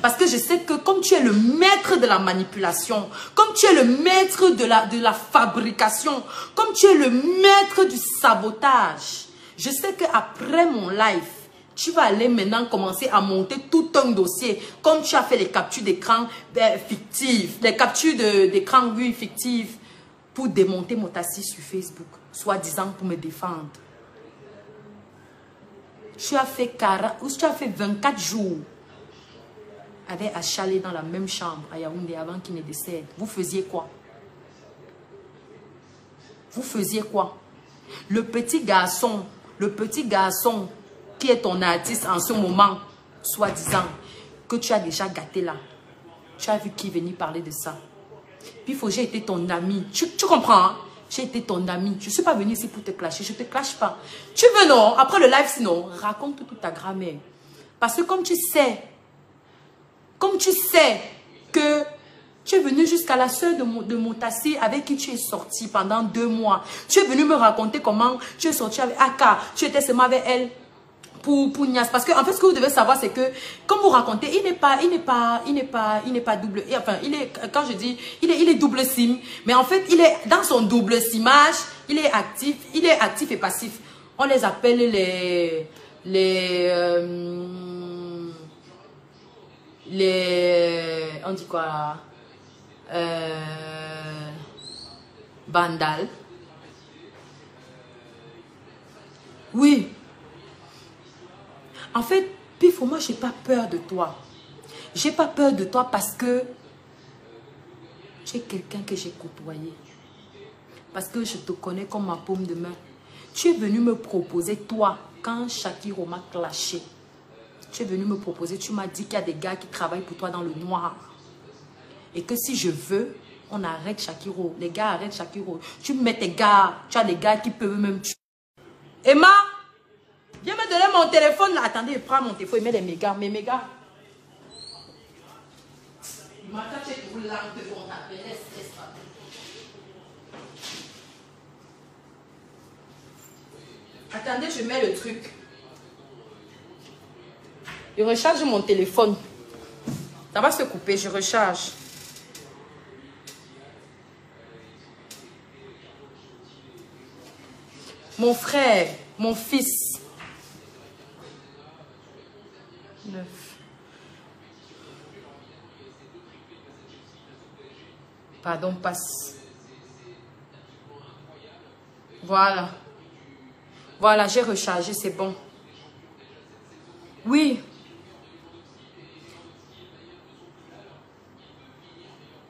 Parce que je sais que comme tu es le maître de la manipulation, comme tu es le maître de la fabrication, comme tu es le maître du sabotage, je sais qu'après mon live, tu vas aller maintenant commencer à monter tout un dossier, comme tu as fait les captures d'écran fictives, les captures d'écran, oui, fictives, pour démonter mon tassi sur Facebook, soi-disant pour me défendre. Tu as fait 24 jours avec Achalé dans la même chambre à Yaoundé avant qu'il ne décède. Vous faisiez quoi? Vous faisiez quoi? Le petit garçon qui est ton artiste en ce moment, soi-disant, que tu as déjà gâté là. Tu as vu qui venir parler de ça. Puis j'ai été ton ami. Tu comprends, hein? J'ai été ton ami. Je ne suis pas venue ici pour te clasher. Je ne te clash pas. Tu veux non? Après le live, sinon, raconte toute ta grammaire. Parce que comme tu sais que tu es venu jusqu'à la soeur de Motassi avec qui tu es sorti pendant 2 mois. Tu es venu me raconter comment tu es sorti avec Aka. Tu étais seulement avec elle pour Nias. Parce que en fait, ce que vous devez savoir, c'est que comme vous racontez, il n'est pas double. Enfin, quand je dis, il est double sim. Mais en fait, il est dans son double simage. Il est actif et passif. On les appelle on dit quoi là? Bandal. Oui. En fait, Pifo, moi, j'ai pas peur de toi. J'ai pas peur de toi parce que tu es quelqu'un que j'ai côtoyé. Parce que je te connais comme ma paume de main. Tu es venu me proposer, toi, quand Shakiro m'a clashé. Tu es venu me proposer, tu m'as dit qu'il y a des gars qui travaillent pour toi dans le noir. Et que si je veux, on arrête Shakiro. Les gars arrêtent Shakiro. Tu mets tes gars, tu as des gars qui peuvent même tuer. Emma, viens me donner mon téléphone là. Attendez, je prends mon téléphone, il met les mégas. Mes mégas. Attendez, je mets le truc. Je recharge mon téléphone. Ça va se couper, je recharge. Mon frère, mon fils. 9. Pardon, passe. Voilà. Voilà, j'ai rechargé, c'est bon. Oui.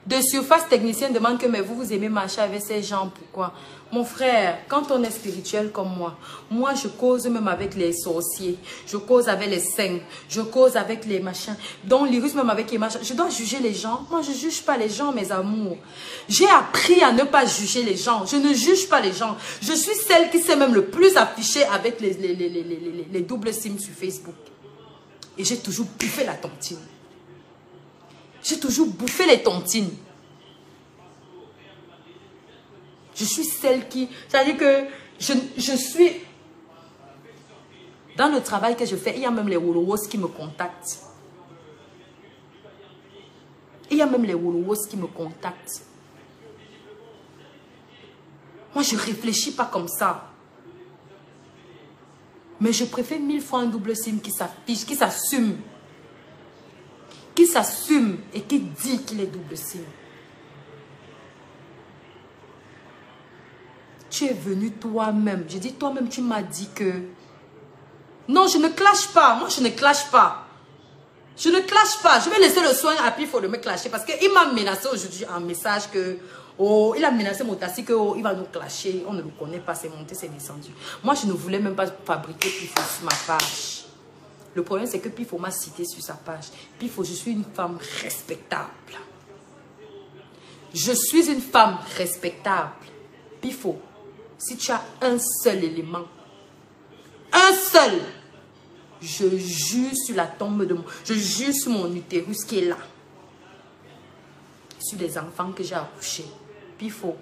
De surface technicien demande que mais vous aimez marcher avec ces gens, pourquoi? Mon frère, quand on est spirituel comme moi je cause même avec les sorciers, je cause avec les saints, je cause avec les machins, donc l'irus même avec les machins. Je dois juger les gens? Moi je ne juge pas les gens, mes amours. J'ai appris à ne pas juger les gens, je ne juge pas les gens. Je suis celle qui s'est même le plus affichée avec les doubles sims sur Facebook. Et j'ai toujours bouffé la tontine. J'ai toujours bouffé les tontines. Je suis celle qui... C'est-à-dire que je suis... Dans le travail que je fais, il y a même les Wolowos qui me contactent. Il y a même les Wolowos qui me contactent. Moi, je ne réfléchis pas comme ça. Mais je préfère 1000 fois un double sim qui s'affiche, qui s'assume. Qui s'assume et qui dit qu'il est double sim. Tu es venu toi-même. Je dis toi-même, tu m'as dit que... Non, je ne clash pas. Moi, je ne clash pas. Je ne clash pas. Je vais laisser le soin à Pifo de me clasher. Parce qu'il m'a menacé aujourd'hui en message que... Oh, il a menacé Motassi que il va nous clasher. On ne le connaît pas. C'est monté, c'est descendu. Moi, je ne voulais même pas fabriquer Pifo sur ma page. Le problème, c'est que Pifo m'a cité sur sa page. Pifo, je suis une femme respectable. Je suis une femme respectable. Pifo, si tu as un seul élément, un seul, je jure sur la tombe de mon... Je jure sur mon utérus qui est là. Sur les enfants que j'ai accouchés. Pifo,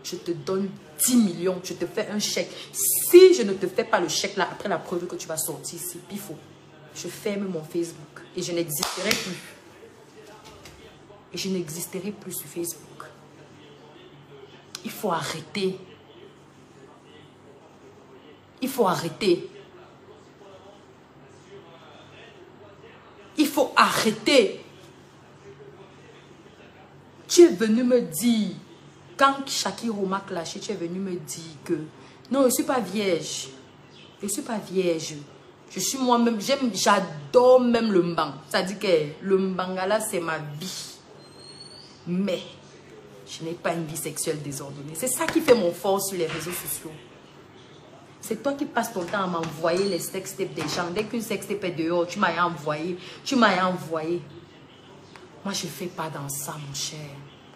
je te donne 10 millions, je te fais un chèque. Si je ne te fais pas le chèque là, après la preuve que tu vas sortir ici, Pifo, je ferme mon Facebook et je n'existerai plus. Et je n'existerai plus sur Facebook. Il faut arrêter. Il faut arrêter. Il faut arrêter. Tu es venu me dire, quand Shakiro m'a clashé, tu es venu me dire que non, je ne suis pas vierge. Je ne suis pas vierge. Je suis moi-même, j'adore même le mbang. C'est-à-dire que le mbangala, c'est ma vie. Mais je n'ai pas une vie sexuelle désordonnée. C'est ça qui fait mon fort sur les réseaux sociaux. C'est toi qui passes ton temps à m'envoyer les sextapes des gens. Dès qu'une sextape est dehors, tu m'as envoyé. Tu m'as envoyé. Moi, je ne fais pas dans ça, mon cher.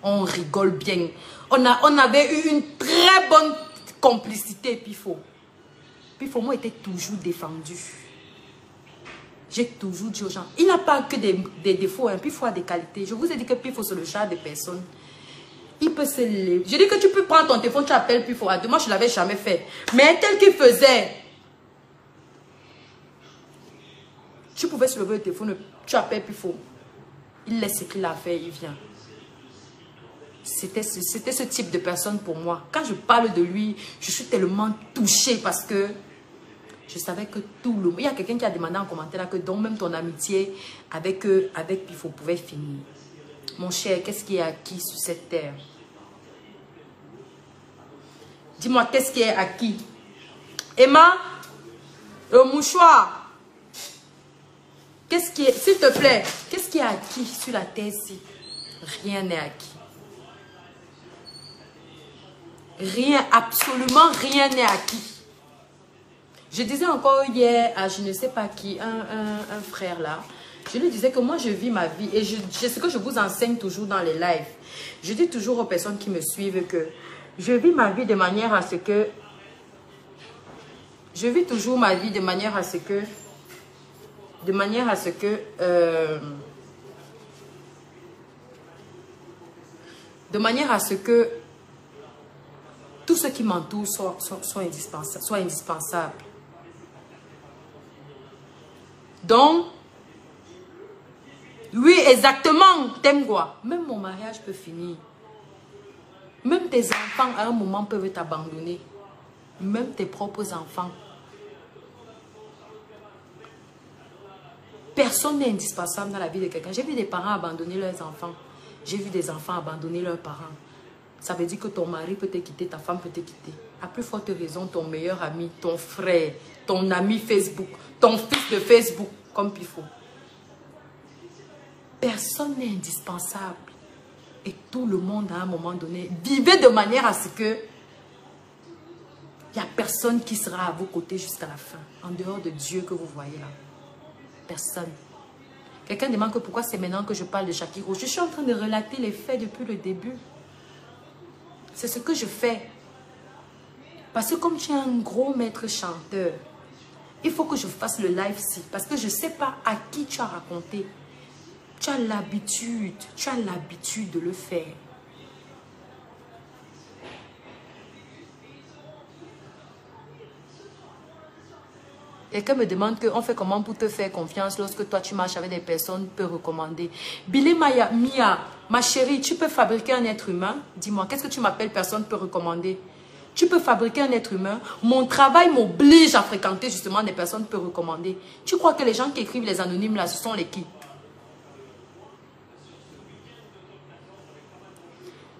On rigole bien. On avait eu une très bonne complicité, Pifo. Pifo, moi, était toujours défendu. J'ai toujours dit aux gens, il n'a pas que des défauts, hein. Pifo a des qualités. Je vous ai dit que Pifo, c'est le genre de personne. Il peut se lever. Je dis que tu peux prendre ton téléphone, tu appelles Pifo. Moi, je ne l'avais jamais fait. Mais tel qu'il faisait, tu pouvais se lever le téléphone, tu appelles Pifo. Il laisse ce qu'il a fait, il vient. C'était ce type de personne pour moi. Quand je parle de lui, je suis tellement touchée parce que je savais que tout le monde... Il y a quelqu'un qui a demandé en commentaire là que donc même ton amitié avec Pifo pouvait finir. Mon cher, qu'est-ce qui est acquis sur cette terre? Dis-moi, qu'est-ce qui est acquis? Emma, le mouchoir. Qu'est-ce qui est... S'il te plaît, qu'est-ce qui est acquis sur la terre-ci? Rien n'est acquis. Rien, absolument rien n'est acquis. Je disais encore hier à je ne sais pas qui, un frère là, je lui disais que moi je vis ma vie et c'est ce que je vous enseigne toujours dans les lives. Je dis toujours aux personnes qui me suivent que je vis ma vie de manière à ce que, je vis toujours ma vie de manière à ce que, tout ce qui m'entoure soit indispensable. Donc, oui, exactement, t'aimes quoi? Même mon mariage peut finir. Même tes enfants, à un moment, peuvent t'abandonner. Même tes propres enfants. Personne n'est indispensable dans la vie de quelqu'un. J'ai vu des parents abandonner leurs enfants. J'ai vu des enfants abandonner leurs parents. Ça veut dire que ton mari peut te quitter, ta femme peut te quitter. À plus forte raison, ton meilleur ami, ton frère, ton ami Facebook, ton fils de Facebook, comme Pifo. Personne n'est indispensable. Et tout le monde, à un moment donné, vivez de manière à ce que il n'y a personne qui sera à vos côtés jusqu'à la fin. En dehors de Dieu que vous voyez là. Personne. Quelqu'un demande que pourquoi c'est maintenant que je parle de Shakiro. Je suis en train de relater les faits depuis le début. C'est ce que je fais. Parce que comme tu es un gros maître chanteur, il faut que je fasse le live-ci. Parce que je ne sais pas à qui tu as raconté. Tu as l'habitude de le faire. Quelqu'un me demande qu'on fait comment pour te faire confiance lorsque toi tu marches avec des personnes peu recommandées. Billy Mia, ma chérie, tu peux fabriquer un être humain? Dis-moi, qu'est-ce que tu m'appelles personne peu recommandée? Tu peux fabriquer un être humain? Mon travail m'oblige à fréquenter justement des personnes peu recommandées. Tu crois que les gens qui écrivent les anonymes là, ce sont les qui?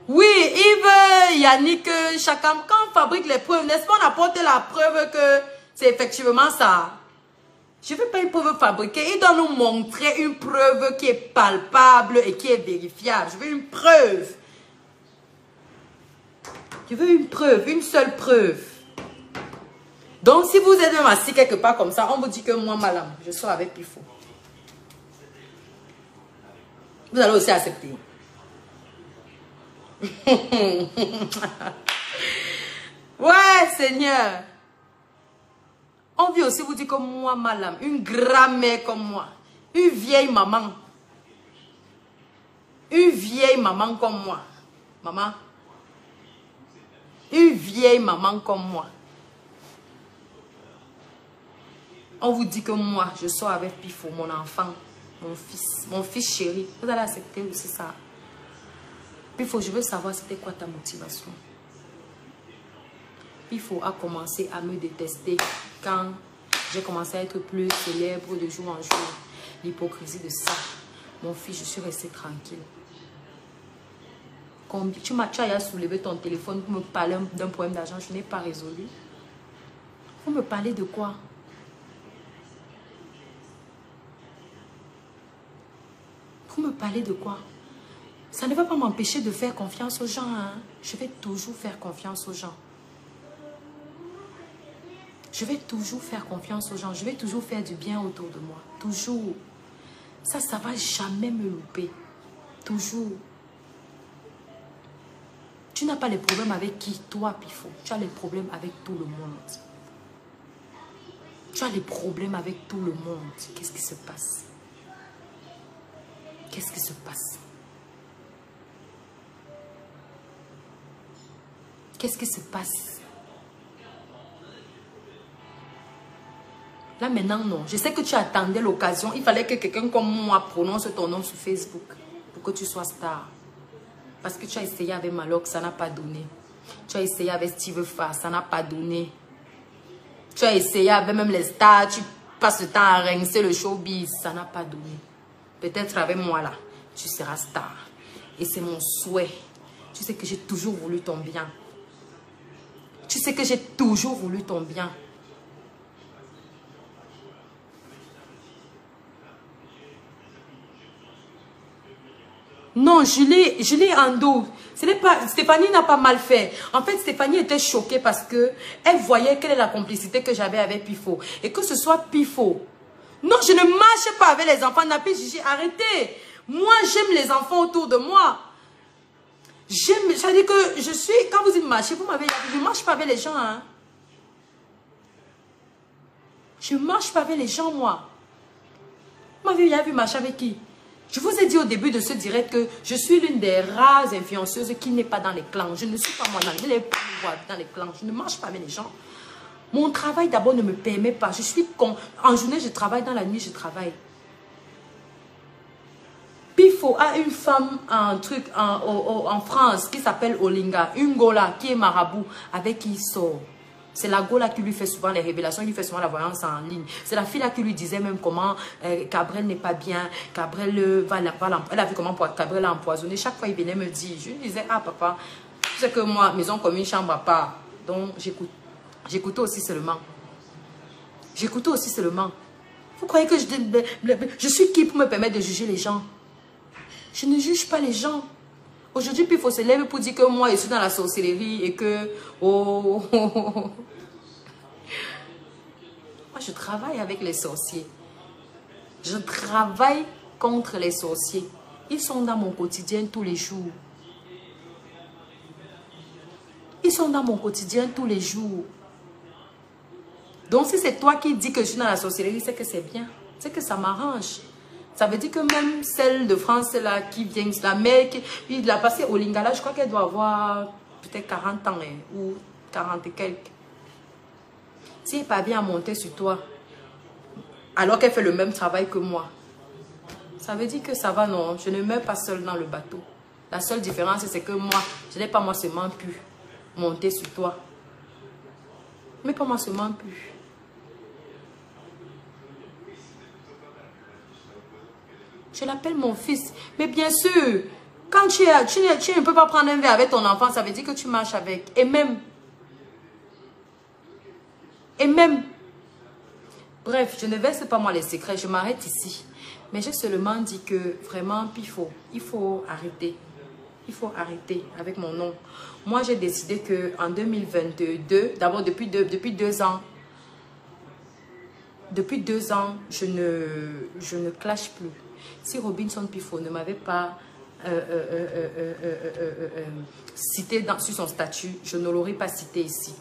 Oui, Yves, Yannick, chacun, quand on fabrique les preuves, n'est-ce pas, on apporte la preuve que c'est effectivement ça. Je ne veux pas une preuve fabriquée. Il doit nous montrer une preuve qui est palpable et qui est vérifiable. Je veux une preuve. Je veux une preuve, une seule preuve. Donc, si vous êtes même assis quelque part comme ça, on vous dit que moi, madame, je sors avec Pifo. Vous allez aussi accepter. Ouais, Seigneur. On vient aussi vous dire que moi, madame, une grand-mère comme moi, une vieille maman comme moi, maman, une vieille maman comme moi. On vous dit que moi, je sors avec Pifo, mon enfant, mon fils chéri. Vous allez accepter aussi ça. Pifo, je veux savoir c'était quoi ta motivation. Pifo a commencé à me détester quand j'ai commencé à être plus célèbre de jour en jour. L'hypocrisie de ça. Mon fils, je suis restée tranquille. Tu as soulevé ton téléphone pour me parler d'un problème d'argent, je n'ai pas résolu. Vous me parlez de quoi? Vous me parlez de quoi? Ça ne va pas m'empêcher de faire confiance aux gens. Hein? Je vais toujours faire confiance aux gens. Je vais toujours faire confiance aux gens. Je vais toujours faire du bien autour de moi. Toujours. Ça ne va jamais me louper. Toujours. Tu n'as pas les problèmes avec qui? Toi, Pifo. Tu as les problèmes avec tout le monde. Tu as les problèmes avec tout le monde. Qu'est-ce qui se passe? Qu'est-ce qui se passe? Qu'est-ce qui se passe? Là maintenant, non. Je sais que tu attendais l'occasion. Il fallait que quelqu'un comme moi prononce ton nom sur Facebook pour que tu sois star. Parce que tu as essayé avec Maloc, ça n'a pas donné. Tu as essayé avec Steve Fa, ça n'a pas donné. Tu as essayé avec même les stars, tu passes le temps à rincer le showbiz, ça n'a pas donné. Peut-être avec moi là, tu seras star. Et c'est mon souhait. Tu sais que j'ai toujours voulu ton bien. Tu sais que j'ai toujours voulu ton bien. Non, Julie Ando, ce n'est pas, Stéphanie n'a pas mal fait. En fait, Stéphanie était choquée parce que elle voyait quelle est la complicité que j'avais avec Pifo. Et que ce soit Pifo. Non, je ne marche pas avec les enfants. Napi, Gigi, arrêtez. Moi, j'aime les enfants autour de moi. J'aime, c'est-à-dire que je suis, quand vous dites marcher, vous m'avez dit, je ne marche pas avec les gens. Hein. Je ne marche pas avec les gens, moi. Vous m'avez vu marcher avec qui? Je vous ai dit au début de ce direct que je suis l'une des rares influenceuses qui n'est pas dans les clans. Je ne suis pas moi dans les clans. Je ne marche pas avec les gens. Mon travail d'abord ne me permet pas. Je suis con. En journée, je travaille. Dans la nuit, je travaille. Pifo a une femme en France qui s'appelle Olinga. Une Gola qui est marabout avec qui il sort. C'est la Gola qui lui fait souvent les révélations, qui lui fait souvent la voyance en ligne. C'est la fille là qui lui disait même comment Cabrel n'est pas bien, Cabrel elle a vu comment Cabrel l'a empoisonné. Chaque fois, il venait me dire, je lui disais, ah papa, tu sais que moi, maison commune, chambre à part. Donc, j'écoutais aussi seulement. J'écoutais aussi seulement. Vous croyez que je suis qui pour me permettre de juger les gens? Je ne juge pas les gens. Aujourd'hui, puis il faut se lever pour dire que moi, je suis dans la sorcellerie et que... Oh, moi, je travaille avec les sorciers. Je travaille contre les sorciers. Ils sont dans mon quotidien tous les jours. Ils sont dans mon quotidien tous les jours. Donc, si c'est toi qui dis que je suis dans la sorcellerie, c'est que c'est bien. C'est que ça m'arrange. Ça veut dire que même celle de France là qui vient, la mère qui il a passé au Lingala, je crois qu'elle doit avoir peut-être 40 ans hein, ou 40 et quelques. Si elle n'est pas bien à monter sur toi, alors qu'elle fait le même travail que moi, ça veut dire que ça va, non, je ne meurs pas seule dans le bateau. La seule différence, c'est que moi, je n'ai pas moi seulement pu monter sur toi. Mais pas moi seulement pu. Je l'appelle mon fils. Mais bien sûr, quand tu ne peux pas prendre un verre avec ton enfant, ça veut dire que tu marches avec. Et même. Bref, je ne verse pas moi les secrets. Je m'arrête ici. Mais j'ai seulement dit que vraiment, il faut arrêter. Il faut arrêter avec mon nom. Moi, j'ai décidé qu'en 2022, d'abord depuis 2 ans, je ne clash plus. Si Robinson Pifo ne m'avait pas cité sur son statut, je ne l'aurais pas cité ici.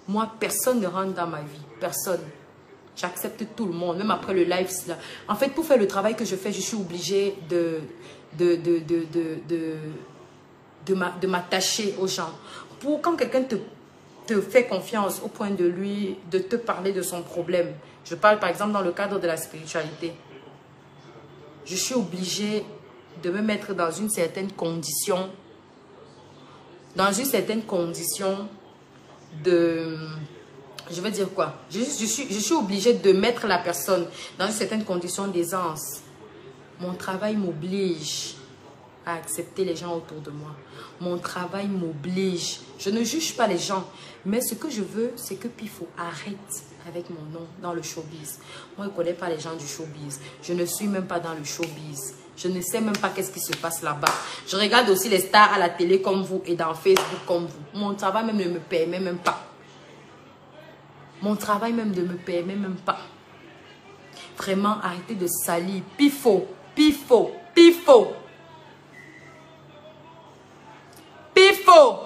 Moi, personne ne rentre dans ma vie. Personne. J'accepte tout le monde, même après le live. En fait, pour faire le travail que je fais, je suis obligée de m'attacher aux gens. Pour quand quelqu'un te fait confiance au point de te parler de son problème. Je parle par exemple dans le cadre de la spiritualité. Je suis obligée de me mettre dans une certaine condition. Dans une certaine condition de... Je veux dire quoi? Je suis obligée de mettre la personne dans une certaine condition d'aisance. Mon travail m'oblige à accepter les gens autour de moi. Mon travail m'oblige. Je ne juge pas les gens. Mais ce que je veux, c'est que Pifo arrête avec mon nom dans le showbiz. Moi, je ne connais pas les gens du showbiz. Je ne suis même pas dans le showbiz. Je ne sais même pas qu'est-ce qui se passe là-bas. Je regarde aussi les stars à la télé comme vous et dans Facebook comme vous. Mon travail même ne me permet même pas. Mon travail même ne me permet même pas. Vraiment, arrêtez de salir. Pifo, Pifo, Pifo. Pifo.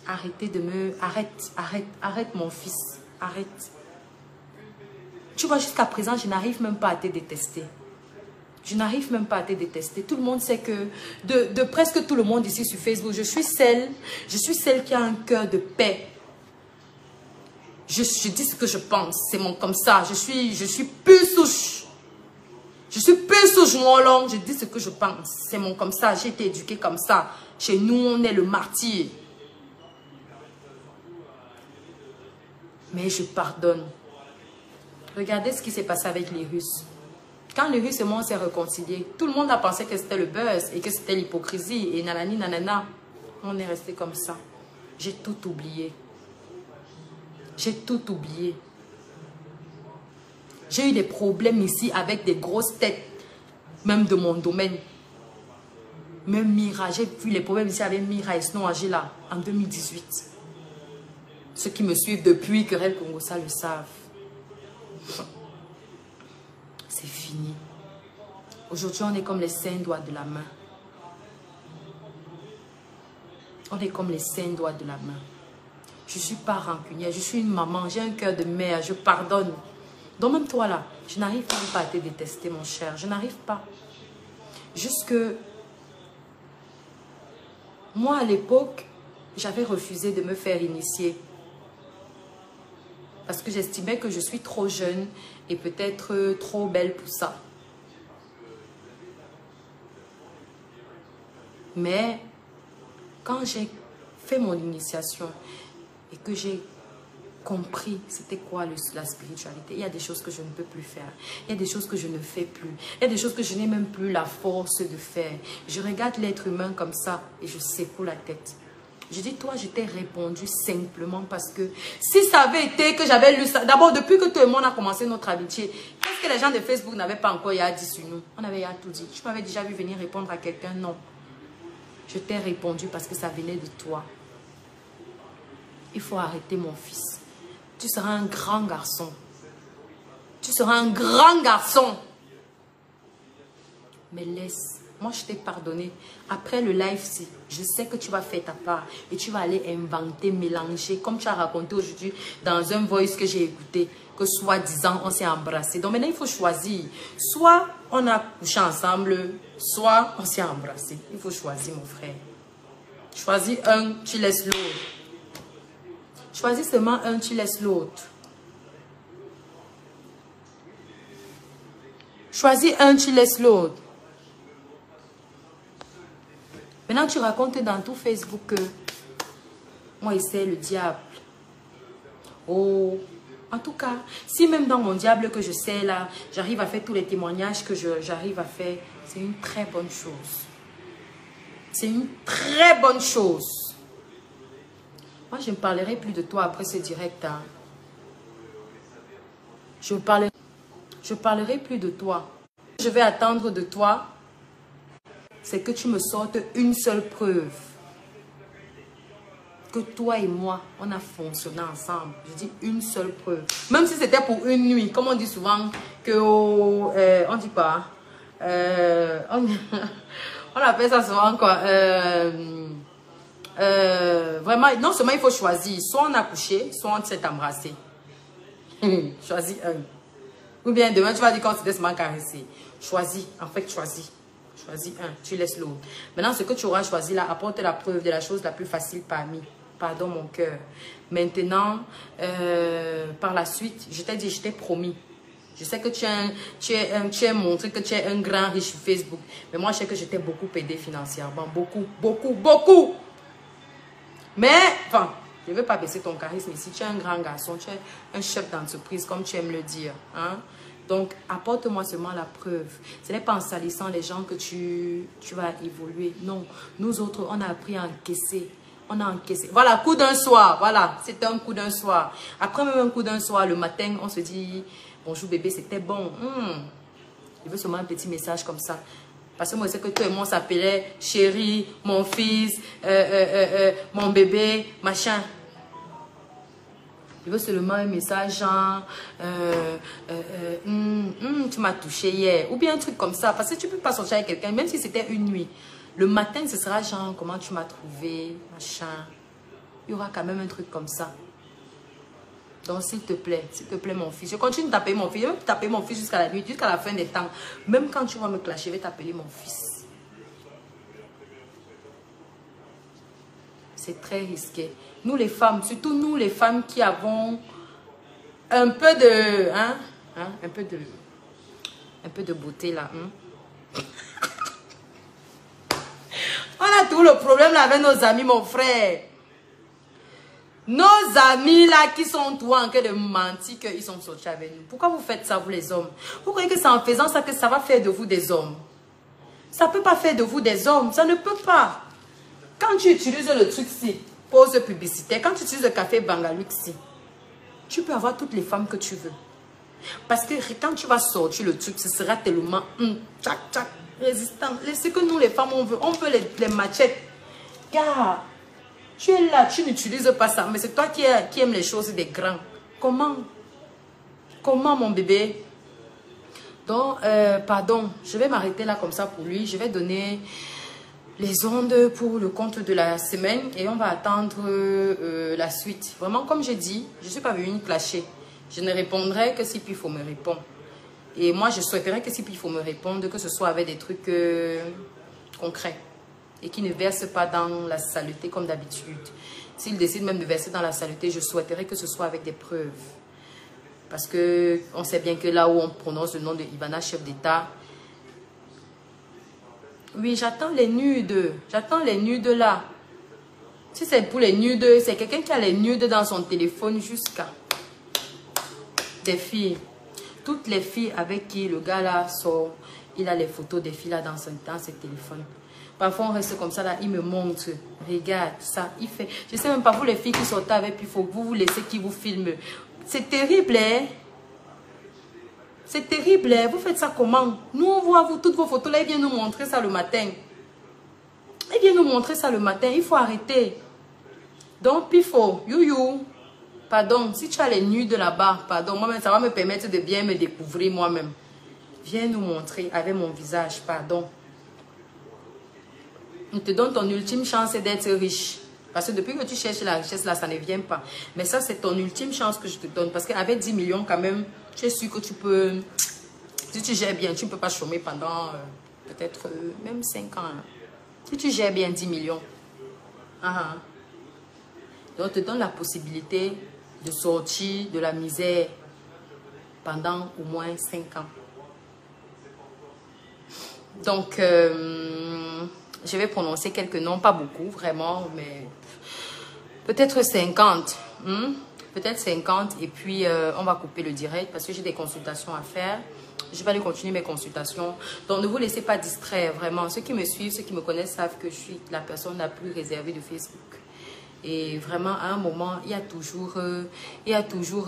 Arrêtez de me... Arrête mon fils. Arrête. Tu vois, jusqu'à présent, je n'arrive même pas à te détester. Je n'arrive même pas à te détester. Tout le monde sait que, de presque tout le monde ici sur Facebook, je suis celle qui a un cœur de paix. Je dis ce que je pense, c'est comme ça. Je suis pure souche. Je suis pure souche Molong, je dis ce que je pense. C'est comme ça, j'ai été éduquée comme ça. Chez nous, on est le martyr. Mais je pardonne. Regardez ce qui s'est passé avec les Russes. Quand les Russes et moi on s'est réconciliés, tout le monde a pensé que c'était le buzz et que c'était l'hypocrisie et nanani nanana. On est resté comme ça. J'ai tout oublié. J'ai tout oublié. J'ai eu des problèmes ici avec des grosses têtes, même de mon domaine. Même Mira, j'ai vu les problèmes ici avec Mira et Snow Angela en 2018. Ceux qui me suivent depuis Querelle Congossa le savent. C'est fini. Aujourd'hui, on est comme les 5 doigts de la main. On est comme les 5 doigts de la main. Je ne suis pas rancunière. Je suis une maman. J'ai un cœur de mère. Je pardonne. Donc même toi là, je n'arrive même pas à te détester, mon cher. Je n'arrive pas. Juste que... Moi, à l'époque, j'avais refusé de me faire initier. Parce que j'estimais que je suis trop jeune et peut-être trop belle pour ça. Mais quand j'ai fait mon initiation et que j'ai compris c'était quoi la spiritualité, il y a des choses que je ne peux plus faire. Il y a des choses que je ne fais plus. Il y a des choses que je n'ai même plus la force de faire. Je regarde l'être humain comme ça et je secoue la tête. Je dis, toi, je t'ai répondu simplement parce que si ça avait été que j'avais lu ça... D'abord, depuis que tout le monde a commencé notre amitié, qu'est-ce que les gens de Facebook n'avaient pas encore dit sur nous? On avait tout dit. Tu m'avais déjà vu venir répondre à quelqu'un? Non. Je t'ai répondu parce que ça venait de toi. Il faut arrêter, mon fils. Tu seras un grand garçon. Tu seras un grand garçon. Mais laisse... Moi, je t'ai pardonné. Après le live-ci, je sais que tu vas faire ta part. Et tu vas aller inventer, mélanger. Comme tu as raconté aujourd'hui dans un voice que j'ai écouté. Que soi-disant, on s'est embrassé. Donc maintenant, il faut choisir. Soit on a couché ensemble, soit on s'est embrassé. Il faut choisir, mon frère. Choisis un, tu laisses l'autre. Choisis seulement un, tu laisses l'autre. Choisis un, tu laisses l'autre. Maintenant, tu racontes dans tout Facebook que moi, c'est le diable. Oh, en tout cas, si même dans mon diable que je sais là, j'arrive à faire tous les témoignages que j'arrive à faire, c'est une très bonne chose. C'est une très bonne chose. Moi, je ne parlerai plus de toi après ce direct. Hein. Je parlerai plus de toi. Je vais attendre de toi. C'est que tu me sortes une seule preuve. Que toi et moi, on a fonctionné ensemble. Je dis une seule preuve. Même si c'était pour une nuit. Comme on dit souvent que... on dit quoi? On appelle ça souvent quoi? Vraiment, non seulement il faut choisir. Soit on a couché, soit on s'est embrassé. Choisis un. Ou bien demain, tu vas dire qu'on s'est seulement caressé. Choisis. En fait, choisis. Choisis un, tu laisses l'autre. Maintenant, ce que tu auras choisi là, apporte la preuve de la chose la plus facile parmi. Pardon, mon cœur. Maintenant, par la suite, je t'ai dit, je t'ai promis. Je sais que tu as montré que tu es un grand riche sur Facebook. Mais moi, je sais que je t'ai beaucoup aidé financièrement. Beaucoup, beaucoup, beaucoup. Mais, enfin, je ne veux pas baisser ton charisme ici. Tu es un grand garçon, tu es un chef d'entreprise, comme tu aimes le dire. Hein? Donc, apporte-moi seulement la preuve. Ce n'est pas en salissant les gens que tu vas évoluer. Non, nous autres, on a appris à encaisser. On a encaissé. Voilà, coup d'un soir. Voilà, c'était un coup d'un soir. Après même un coup d'un soir, le matin, on se dit, bonjour bébé, c'était bon. Je veux seulement un petit message comme ça. Parce que moi, je sais que toi et moi, on s'appelait chérie, mon fils, mon bébé, machin. Je veux seulement un message genre, tu m'as touché hier. Ou bien un truc comme ça. Parce que tu ne peux pas sortir avec quelqu'un, même si c'était une nuit. Le matin, ce sera genre, comment tu m'as trouvé, machin. Il y aura quand même un truc comme ça. Donc, s'il te plaît, mon fils. Je continue de t'appeler mon fils. Je vais t'appeler mon fils jusqu'à la nuit, jusqu'à la fin des temps. Même quand tu vas me clasher, je vais t'appeler mon fils. C'est très risqué. Nous, les femmes, surtout nous, les femmes qui avons un peu de... un peu de beauté, là. On a tout le problème là avec nos amis, mon frère. Nos amis là qui sont tout en train de mentir qu'ils sont sortis avec nous. Pourquoi vous faites ça, vous les hommes? Vous croyez que c'est en faisant ça que ça va faire de vous des hommes? Ça ne peut pas faire de vous des hommes. Ça ne peut pas. Quand tu utilises le truc-ci, pause publicitaire, quand tu utilises le café Bangalux-ci, tu peux avoir toutes les femmes que tu veux. Parce que quand tu vas sortir le truc, ce sera tellement tchac, tchac, résistant. C'est que nous les femmes, on veut les machettes. Car tu es là, tu n'utilises pas ça. Mais c'est toi qui aimes les choses des grands. Comment? Comment, mon bébé? Donc, pardon, je vais m'arrêter là comme ça pour lui. Je vais donner les ondes pour le compte de la semaine et on va attendre la suite. Vraiment, comme j'ai dit, je ne suis pas venue clasher. Je ne répondrai que si il faut me répondre. Et moi, je souhaiterais que si il faut me répondre, que ce soit avec des trucs concrets et qui ne versent pas dans la saleté comme d'habitude. S'il décide même de verser dans la saleté, je souhaiterais que ce soit avec des preuves. Parce que on sait bien que là où on prononce le nom de Ivana, chef d'État, oui, j'attends les nudes. J'attends les nudes là. Si c'est pour les nudes, c'est quelqu'un qui a les nudes dans son téléphone jusqu'à des filles. Toutes les filles avec qui le gars là sort, il a les photos des filles là dans ses téléphones. Parfois on reste comme ça là, il me montre. Regarde ça, il fait. Je sais même pas, vous les filles qui sortent avec, puis il faut que vous laissez qui vous filme. C'est terrible, hein? C'est terrible, hein? Vous faites ça comment? Nous on voit vous toutes vos photos là, il vient nous montrer ça le matin. Il vient nous montrer ça le matin, il faut arrêter. Donc il faut, pardon, si tu as les nudes là-bas, pardon, moi-même, ça va me permettre de bien me découvrir moi-même. Viens nous montrer avec mon visage, pardon. On te donne ton ultime chance d'être riche. Parce que depuis que tu cherches la richesse, là, ça ne vient pas. Mais ça, c'est ton ultime chance que je te donne. Parce qu'avec 10 millions, quand même, tu es sûr que tu peux... Si tu gères bien, tu ne peux pas chômer pendant peut-être même 5 ans. Hein. Si tu gères bien 10 millions. Donc, on te donne la possibilité de sortir de la misère pendant au moins 5 ans. Donc, je vais prononcer quelques noms, pas beaucoup, vraiment, mais peut-être 50. Peut-être 50, et puis on va couper le direct parce que j'ai des consultations à faire. Je vais aller continuer mes consultations. Donc, ne vous laissez pas distraire, vraiment. Ceux qui me suivent, ceux qui me connaissent savent que je suis la personne la plus réservée de Facebook. Et vraiment, à un moment, il y a toujours il y a toujours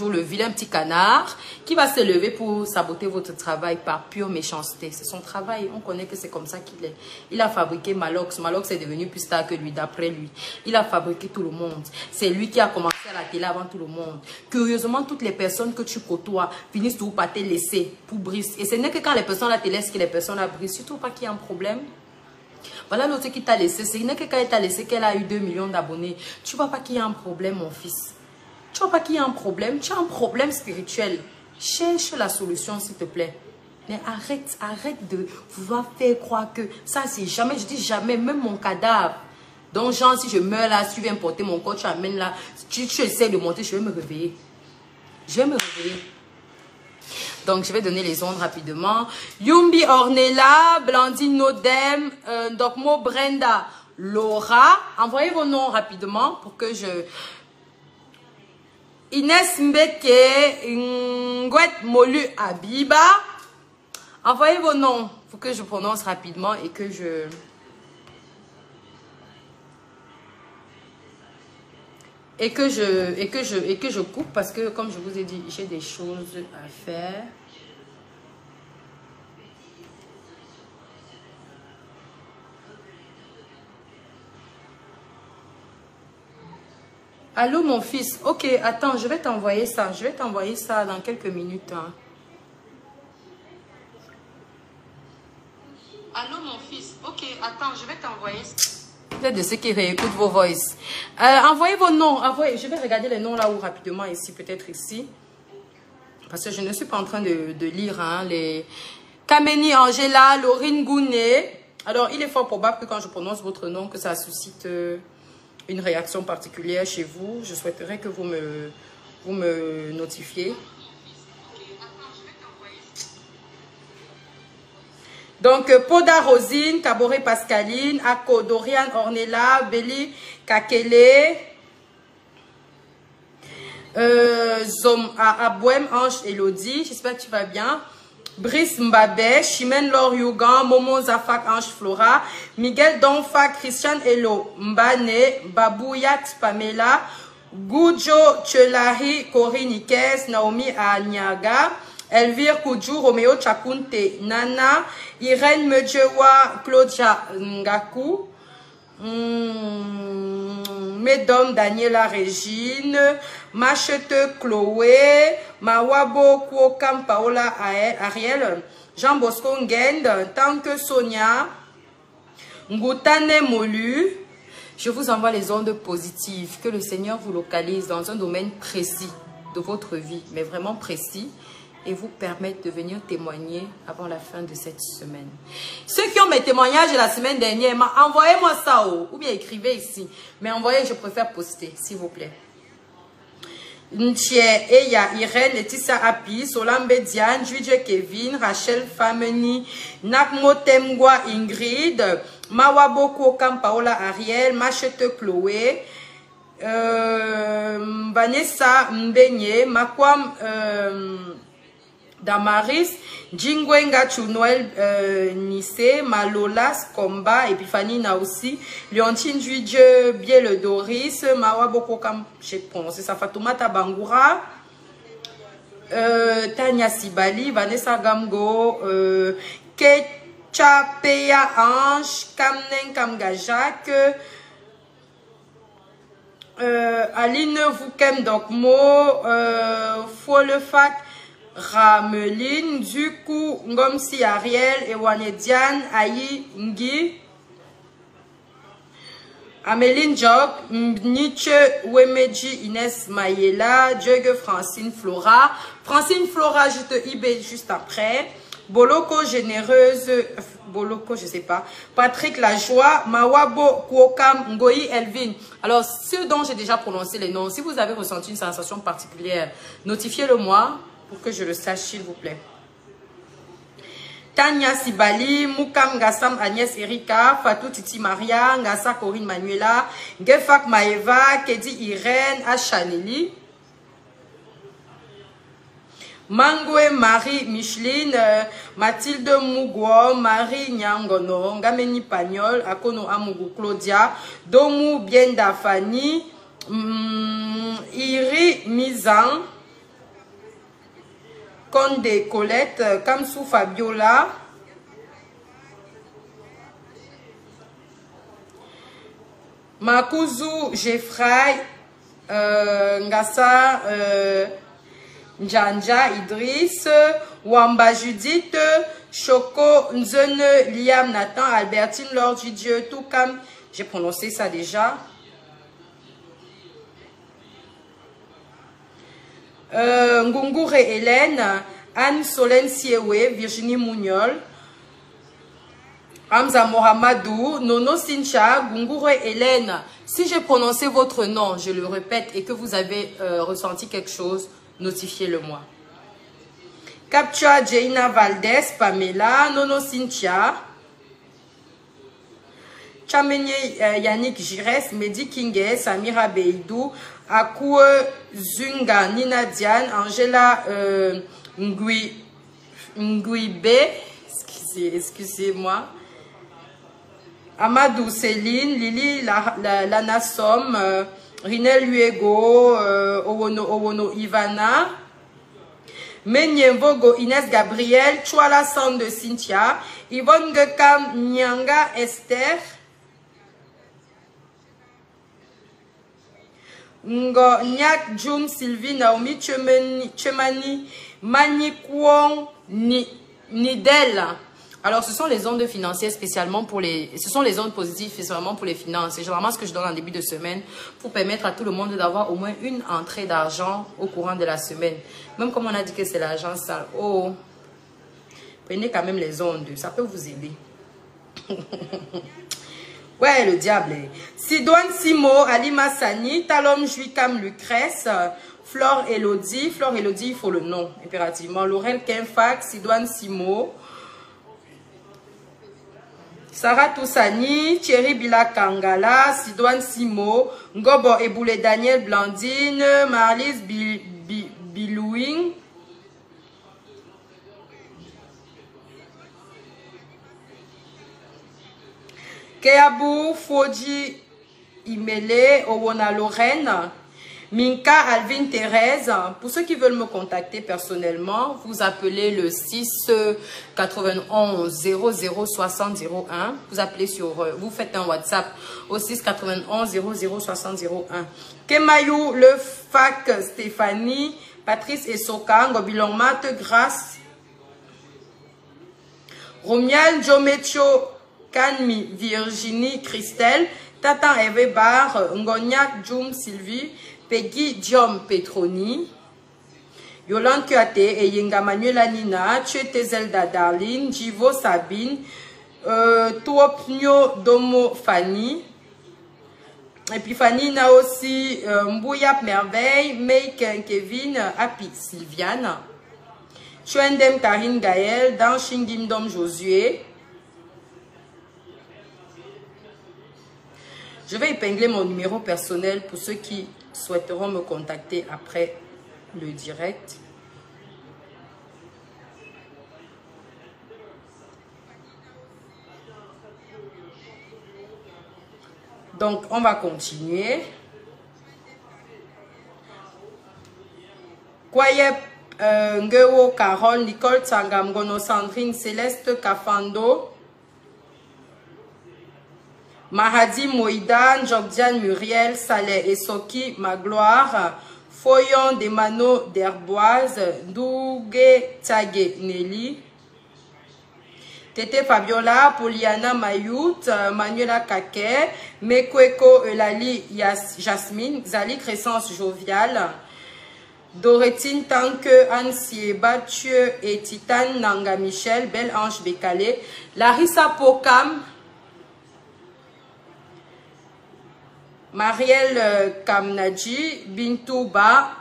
le vilain petit canard qui va se lever pour saboter votre travail par pure méchanceté. C'est son travail. On connaît que c'est comme ça qu'il est. Il a fabriqué Malox. Malox est devenu plus tard que lui, d'après lui. Il a fabriqué tout le monde. C'est lui qui a commencé à la télé avant tout le monde. Curieusement, toutes les personnes que tu côtoies finissent toujours par te laisser pour briser. Et ce n'est que quand les personnes la te laissent que les personnes la brisent. Surtout pas qu'il y a un problème. Voilà l'autre qui t'a laissé. Ce n'est que quand elle t'a laissé qu'elle a eu 2 millions d'abonnés. Tu vois pas qu'il y a un problème, mon fils. Tu vois pas qu'il y a un problème. Tu as un problème spirituel. Cherche la solution, s'il te plaît. Mais arrête de vouloir faire croire que ça, c'est jamais, je dis jamais, même mon cadavre. Donc, genre, si je meurs là, si tu viens porter mon corps, tu amènes là, tu essaies de monter, je vais me réveiller. Je vais me réveiller. Donc, je vais donner les ondes rapidement. Yumbi Ornella, Blandine Nodem, Dokmo Brenda, Laura. Envoyez vos noms rapidement pour que je... Inès Mbeke, Ngwet Molu Abiba. Envoyez vos noms pour que je prononce rapidement et que je... Et que je coupe parce que, comme je vous ai dit, j'ai des choses à faire. Allô, mon fils. Ok, attends, je vais t'envoyer ça. Je vais t'envoyer ça dans quelques minutes. Hein. Allô, mon fils. Ok, attends, je vais t'envoyer ça. Peut-être de ceux qui réécoutent vos voices. Envoyez vos noms. Je vais regarder les noms là-haut rapidement ici, peut-être ici. Parce que je ne suis pas en train de lire hein, les... Kameni Angela, Laurine Gounet. Alors, il est fort probable que quand je prononce votre nom, que ça suscite une réaction particulière chez vous. Je souhaiterais que vous me notifiez. Donc, Poda Rosine, Caboret Pascaline, Ako, Dorian Ornella, Belly Kakele, Zom Abouem, Ange Elodie, j'espère que tu vas bien. Brice Mbabe, Chimène Laure Yugan, Momo Zafak, Ange Flora, Miguel Donfa, Christian Elo, Mbane, Babouyat Pamela, Gujo Tchelari, Corinne Ikes, Naomi Anyaga, Elvire Koudjou, Roméo Chakunte, Nana, Irène Medjewa, Claudia Ngaku, Mesdames Daniela Régine, Machete Chloé, Mawabo Kwokam Paola Ariel, Jean Bosco Ngend, Tanque Sonia, Ngoutane Molu. Je vous envoie les ondes positives. Que le Seigneur vous localise dans un domaine précis de votre vie, mais vraiment précis, et vous permettre de venir témoigner avant la fin de cette semaine. Ceux qui ont mes témoignages de la semaine dernière, envoyez-moi ça ou bien écrivez ici. Mais envoyez, je préfère poster, s'il vous plaît. Ntie, Eya, Irène, Laetitia Api, Solambe Diane, Jude Kevin, Rachel Fameni, Nakmo Temgwa Ingrid, Mawaboko Kampaola Ariel, Machete Chloé, Vanessa Mbenye, Makwam Damaris, Jingwenga Chunwel Nissé, Malolas Komba, Epiphanie Naoussi, Leontine Juidje, Biel Doris, Mawaboko Kam, j'ai prononcé ça, Fatoumata Bangoura, Tania Sibali, Vanessa Gamgo, Ketchapeya Ange, Kamnen Kamgajak, Aline Voukem Dokmo, Follefak, Rameline, Duku, Ngomsi Ariel, Ewanedian, Ayi Ngi, Améline Job, Nietzsche, Wemeji, Inès Mayela, Dieu Francine Flora. Francine Flora, je te eBay juste après. Boloko Généreuse, Boloko, je sais pas. Patrick Lajoie, Mawabo Kwokam, Ngoyi Elvin. Alors, ceux dont j'ai déjà prononcé les noms, si vous avez ressenti une sensation particulière, notifiez-le moi pour que je le sache, s'il vous plaît. Tania Sibali, Moukam Gassam Agnès Erika, Fatou Titi Maria, Ngassa Corinne Manuela, Gefak Maeva, Kedi Irène, Achaneli, Mangwe Marie Micheline, Mathilde Mugwo, Marie Nyangono, Ngameni Pagnol, Akono Amugu Claudia, Domu Bienda Fanny, Iri Mizan, Conde Colette, Kamsou Fabiola, Makuzu Jeffrey, Ngassa Njanja Idriss, Wamba Judith, Choco Nzene Liam Nathan, Albertine Lord Dieu, tout comme j'ai prononcé ça déjà. Ngungure Hélène, Anne Solène Siewe, Virginie Mougnol, Hamza Mohamedou, Nono Sincha, Ngungure Hélène. Si j'ai prononcé votre nom, je le répète, et que vous avez ressenti quelque chose, notifiez-le moi. Capture Jaina Valdez, Pamela, Nono Cynthia, Chamenye Yannick Gires, Mehdi Kingé, Samira Beidou, Akou Zunga, Nina Diane, Angela Nguibe, excusez-moi, Amadou Céline, Lily Lana Som, Rinel Luego, Owono Ivana, Menyemvogo Inès Gabriel, Chouala Sande Cynthia, Yvonne Gekam Nyanga Esther, Ngo Nyak Jum Sylvie Naomi Chemani Manikwong Nidel. Alors ce sont les ondes financières spécialement pour les... Ce sont les ondes positives spécialement pour les finances. C'est généralement ce que je donne en début de semaine pour permettre à tout le monde d'avoir au moins une entrée d'argent au courant de la semaine. Même comme on a dit que c'est l'argent sale. Oh, prenez quand même les ondes. Ça peut vous aider. Ouais, le diable. Sidoine Simo, Ali Massani, Talom Juikam Lucrèce, Flore Elodie. Flore Elodie, il faut le nom, impérativement. Laurel Kenfak, Sidoine Simo, Sarah Toussani, Thierry Bila Kangala, Sidoine Simo, Ngobo Eboule Daniel Blandine, Marlise Bilouing, Keabou Foji Imele, Owona Lorraine, Minka Alvin Thérèse. Pour ceux qui veulent me contacter personnellement, vous appelez le 6 91 00 60 01. Vous appelez sur, vous faites un WhatsApp au 6 91 00 60 01. Kemayou Le Fac Stéphanie, Patrice Essoka, Ngobilongmat Grâce, Romial Jomecho Kanmi Virginie Christelle, Tatan Eve Bar, Ngoniak Djoum Sylvie, Peggy Diom Petroni, Yolande Kuate et Yenga Manuela Nina, Tchete Zelda Darlene, Jivo Sabine, Tuopnyo Domo Fanny. Et puis Fanny n'a aussi Mbouyap Merveille, Meik Kevin, Api Sylviane, Chuendem Karine Gaël, Dan Shingim Dom Josué. Je vais épingler mon numéro personnel pour ceux qui souhaiteront me contacter après le direct. Donc, on va continuer. Kwayep Ngewo Carole, Nicole Tsangamgono, Sandrine, Céleste Kafando, Mahadi Moïdan, Jobdiane Muriel, Saleh Essoki, Magloire, Foyon Demano d'Herboise, Dougue Tagé Nelly, Tete Fabiola, Poliana Mayout, Manuela Kake, Mekweko Eulali Jasmine, Zali Crescence Jovial, Doretine Tanke, Anne Sieba, Thieu et Titane Nanga Michel, Belle Ange Bécalé, Larissa Pokam, Marielle Kamnadji, Bintou Ba,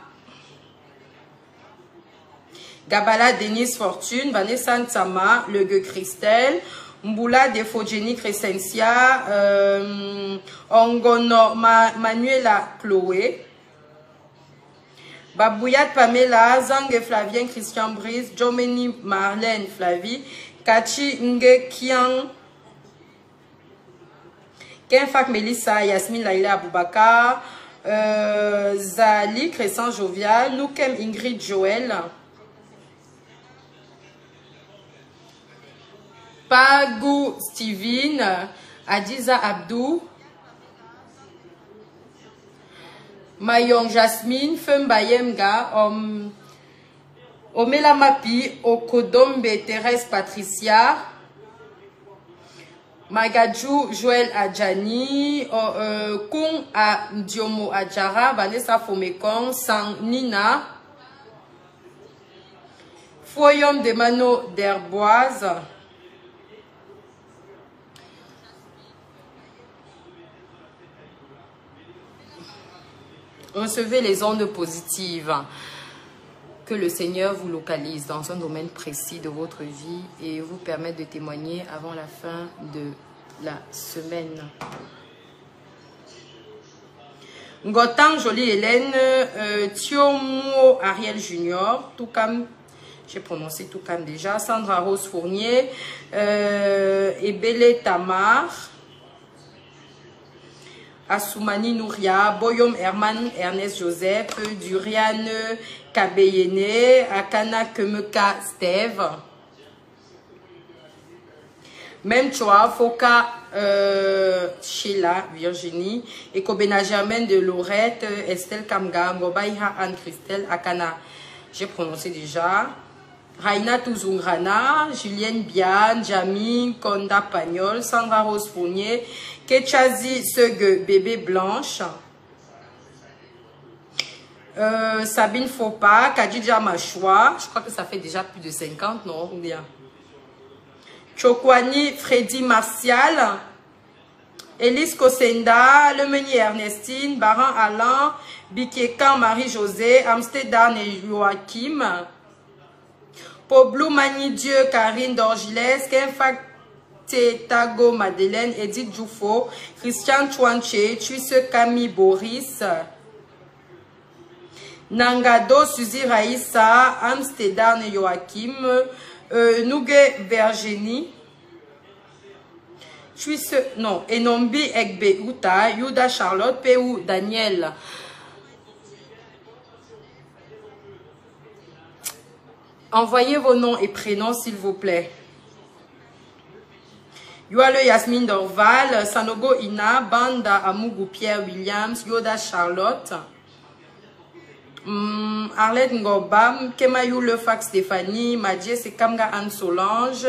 Gabala Denise Fortune, Vanessa Nsama, Le Gueux Christelle, Mboula Defogeni Crescencia, Ongono Manuela Chloé, Babouyat Pamela, Zangue Flavien Christian Brice, Jomeni Marlène Flavie, Kachi Nge Kiang, Kenfak Melissa, Yasmine Laila Aboubakar, Zali Crescent Jovial, Noukem Ingrid Joël, Pagou Steven, Adiza Abdou, Mayong Jasmine, Fembayemga, Omela Mapi, Okodombe Thérèse Patricia, Magadjou Joël Adjani, Kung Diomo Adjara, Vanessa Fomekong, Sang Nina, Foyum de Mano d'Herboise. Recevez les ondes positives. Que le Seigneur vous localise dans un domaine précis de votre vie et vous permette de témoigner avant la fin de la semaine. Ngotang Jolie Hélène, Thiomo Ariel Junior, Toukam, j'ai prononcé Toukam déjà, Sandra Rose Fournier, Ebele Tamar, Assoumani Nouria, Boyom Herman Ernest Joseph, Durian Kabeyene, Akana Kemeka Steve, même Choa, Foka Sheila Virginie, Ekobena Germaine de Lorette, Estelle Kamga, Ngobaïha Anne-Christelle, Akana, j'ai prononcé déjà, Raina Touzungrana, Julienne Bian, Jamie, Konda Pagnol, Sandra Rose Fournier, Ketchazi Segue Bébé Blanche, Sabine Fopa, Kadidja Machoua, je crois que ça fait déjà plus de 50, non? Ou bien Chokwani Freddy Martial, Elise Kosenda, Lemenier Ernestine, Baran Alain, Bikekan Marie-José, Amsterdam et Joachim, Poblu Mani Dieu, Karine Dorgiles, Kenfak Tago Madeleine, Edith Djoufo, Christian Chouanche, Tuisse Camille Boris, Nangado Suzy Raïssa, Amsterdam et Joachim, Nougue Virginie, Tuisse, non, Enombi Egbe Uta, Yuda Charlotte, Peu Daniel. Envoyez vos noms et prénoms s'il vous plaît. Yoale Yasmine Dorval, Sanogo Ina, Banda Amougou Pierre Williams, Yoda Charlotte, Arlette Ngobam, Kemayou Lefac Stéphanie, Madje Sekamga Anne Solange,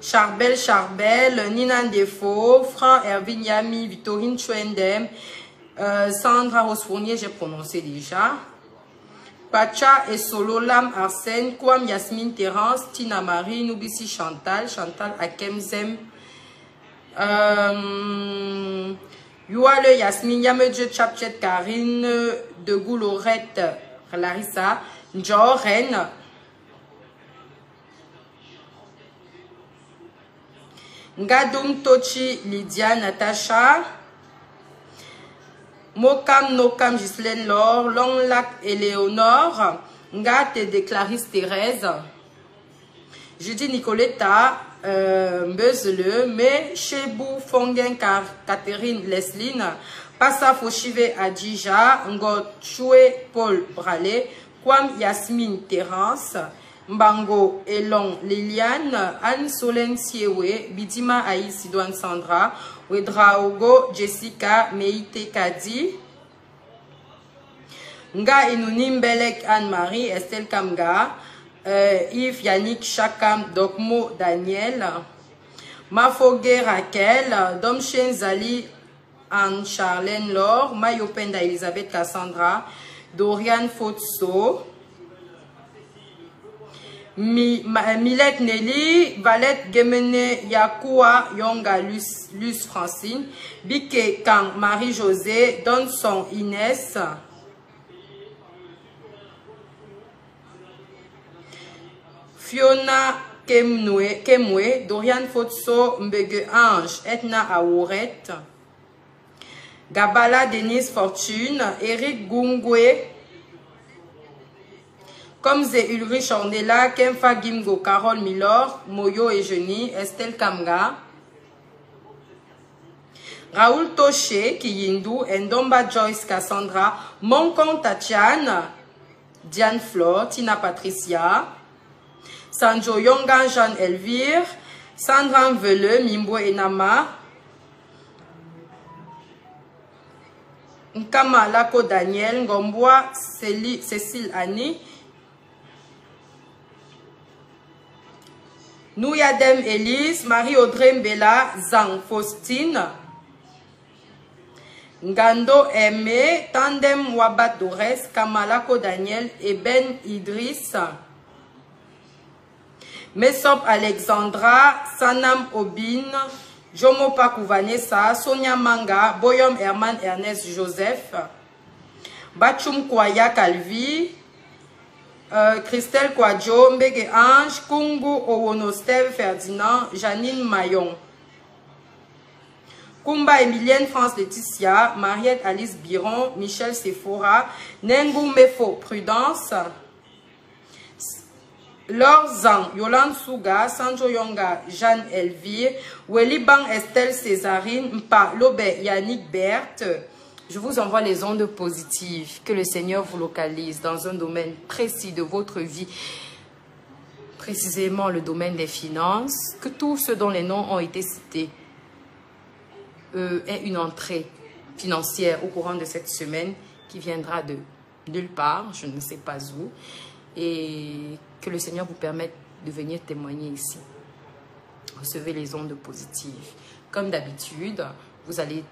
Charbel, Nina Ndefo, Fran Ervin Yami, Victorine Chouendem, Sandra Rose Fournier, j'ai prononcé déjà. Pacha et Solo Lam Arsène, Kwam Yasmine Terence, Tina Marie, Noubissi Chantal Akemzem, Youale Yasmine, Yamedje Chapchet Karine, De Goulorette Larissa, Njoren, Ngadoum Tochi Lydia Natacha, Mokam Nokam Ghislaine Laure, Longlac Éléonore, Ngate de Clarisse Thérèse, Judy Nicoletta, Mbezele, Me Chebou Fongen Catherine Lesline, Passa Foshive Adija, Ngot Choué Paul Bralé, Kwam Yasmine Terence, Mbango Elon Liliane, Anne Solène Siewe, Bidima Aïs Sidoine Sandra, Wedraogo Jessica Meite Kadi, Nga Inunim Belek Anne-Marie, Estelle Kamga, Yves Yannick Chakam Dokmo Daniel, Mafogue Raquel, Domchen Zali Anne Charlène Laure, Mayopenda Elisabeth Cassandra, Dorian Fotso, Milette Nelly, Valette Gemene Yakoua Yonga Luce Francine, Bike Kang Marie-José, Donson Inès, Fiona Kemwe, Dorian Fotso, Mbege Ange, Etna Aouret, Gabala Denise Fortune, Eric Gungwe, comme c'est Ulrich Ornella, Kemfa Gimgo, Carole Milor, Moyo et Geni, Estelle Kamga, Raoul Toché, Kiyindu, Ndomba Joyce Cassandra, Monkon Tatiane, Diane Flore, Tina Patricia, Sanjo Yonga Jeanne Elvire, Sandra Mvele, Mimbo Enama, Nkama Lako Daniel, Ngomboa, Cécile Annie, Nouyadem Elise, Marie-Audrey Mbela, Zang Faustine, Ngando Aimé, Tandem Wabat Dores, Kamalako Daniel et Ben Idriss. Mesop Alexandra, Sanam Obin, Jomo Pakou Vanessa, Sonia Manga, Boyom Herman Ernest Joseph, Bachum Kwaya Calvi, Christelle Kwadjo, Mbege Ange, Kungu Owonostev Ferdinand, Janine Mayon, Kumba Emilienne France Laetitia, Mariette Alice Biron, Michel Sephora, Nengu Mefo Prudence, Laure Zhang, Yolande Souga, Sanjo Yonga, Jeanne Elvire, Welibang Estelle Césarine, Mpa Lobe Yannick Berthe. Je vous envoie les ondes positives. Que le Seigneur vous localise dans un domaine précis de votre vie, précisément le domaine des finances. Que tous ceux dont les noms ont été cités aient une entrée financière au courant de cette semaine qui viendra de nulle part, je ne sais pas où. Et que le Seigneur vous permette de venir témoigner ici. Recevez les ondes positives. Comme d'habitude, vous allez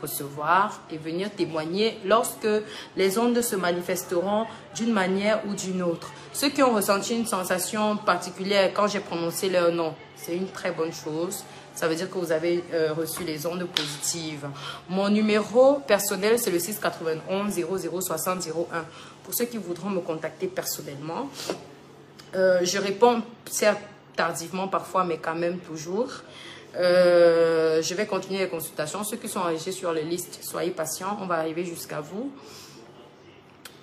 recevoir et venir témoigner lorsque les ondes se manifesteront d'une manière ou d'une autre. Ceux qui ont ressenti une sensation particulière quand j'ai prononcé leur nom, c'est une très bonne chose. Ça veut dire que vous avez reçu les ondes positives. Mon numéro personnel, c'est le 691 00 60 01. Pour ceux qui voudront me contacter personnellement, je réponds certes tardivement parfois, mais quand même toujours. Je vais continuer les consultations. Ceux qui sont enregistrés sur les listes, soyez patients, on va arriver jusqu'à vous.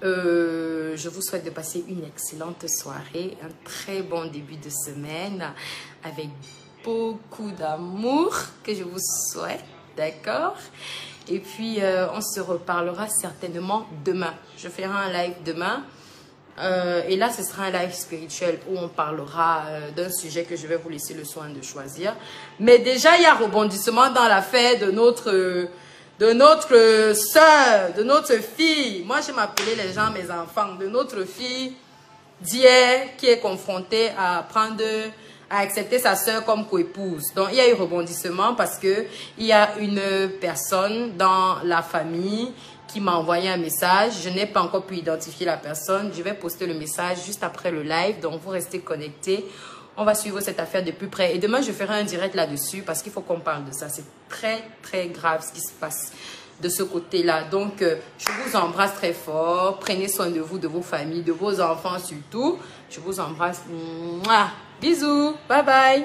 Je vous souhaite de passer une excellente soirée, un très bon début de semaine avec beaucoup d'amour que je vous souhaite, d'accord? Et puis, on se reparlera certainement demain. Je ferai un live demain. Et là, ce sera un live spirituel où on parlera d'un sujet que je vais vous laisser le soin de choisir. Mais déjà, il y a rebondissement dans l'affaire de notre soeur, de notre fille. Moi, je m'appelais les gens mes enfants. De notre fille d'hier qui est confrontée à accepter sa soeur comme coépouse. Donc, il y a eu rebondissement parce que il y a une personne dans la famille qui m'a envoyé un message. Je n'ai pas encore pu identifier la personne. Je vais poster le message juste après le live. Donc, vous restez connectés. On va suivre cette affaire de plus près. Et demain, je ferai un direct là-dessus parce qu'il faut qu'on parle de ça. C'est très, très grave ce qui se passe de ce côté-là. Donc, je vous embrasse très fort. Prenez soin de vous, de vos familles, de vos enfants surtout. Je vous embrasse. Mouah. Bisous. Bye bye.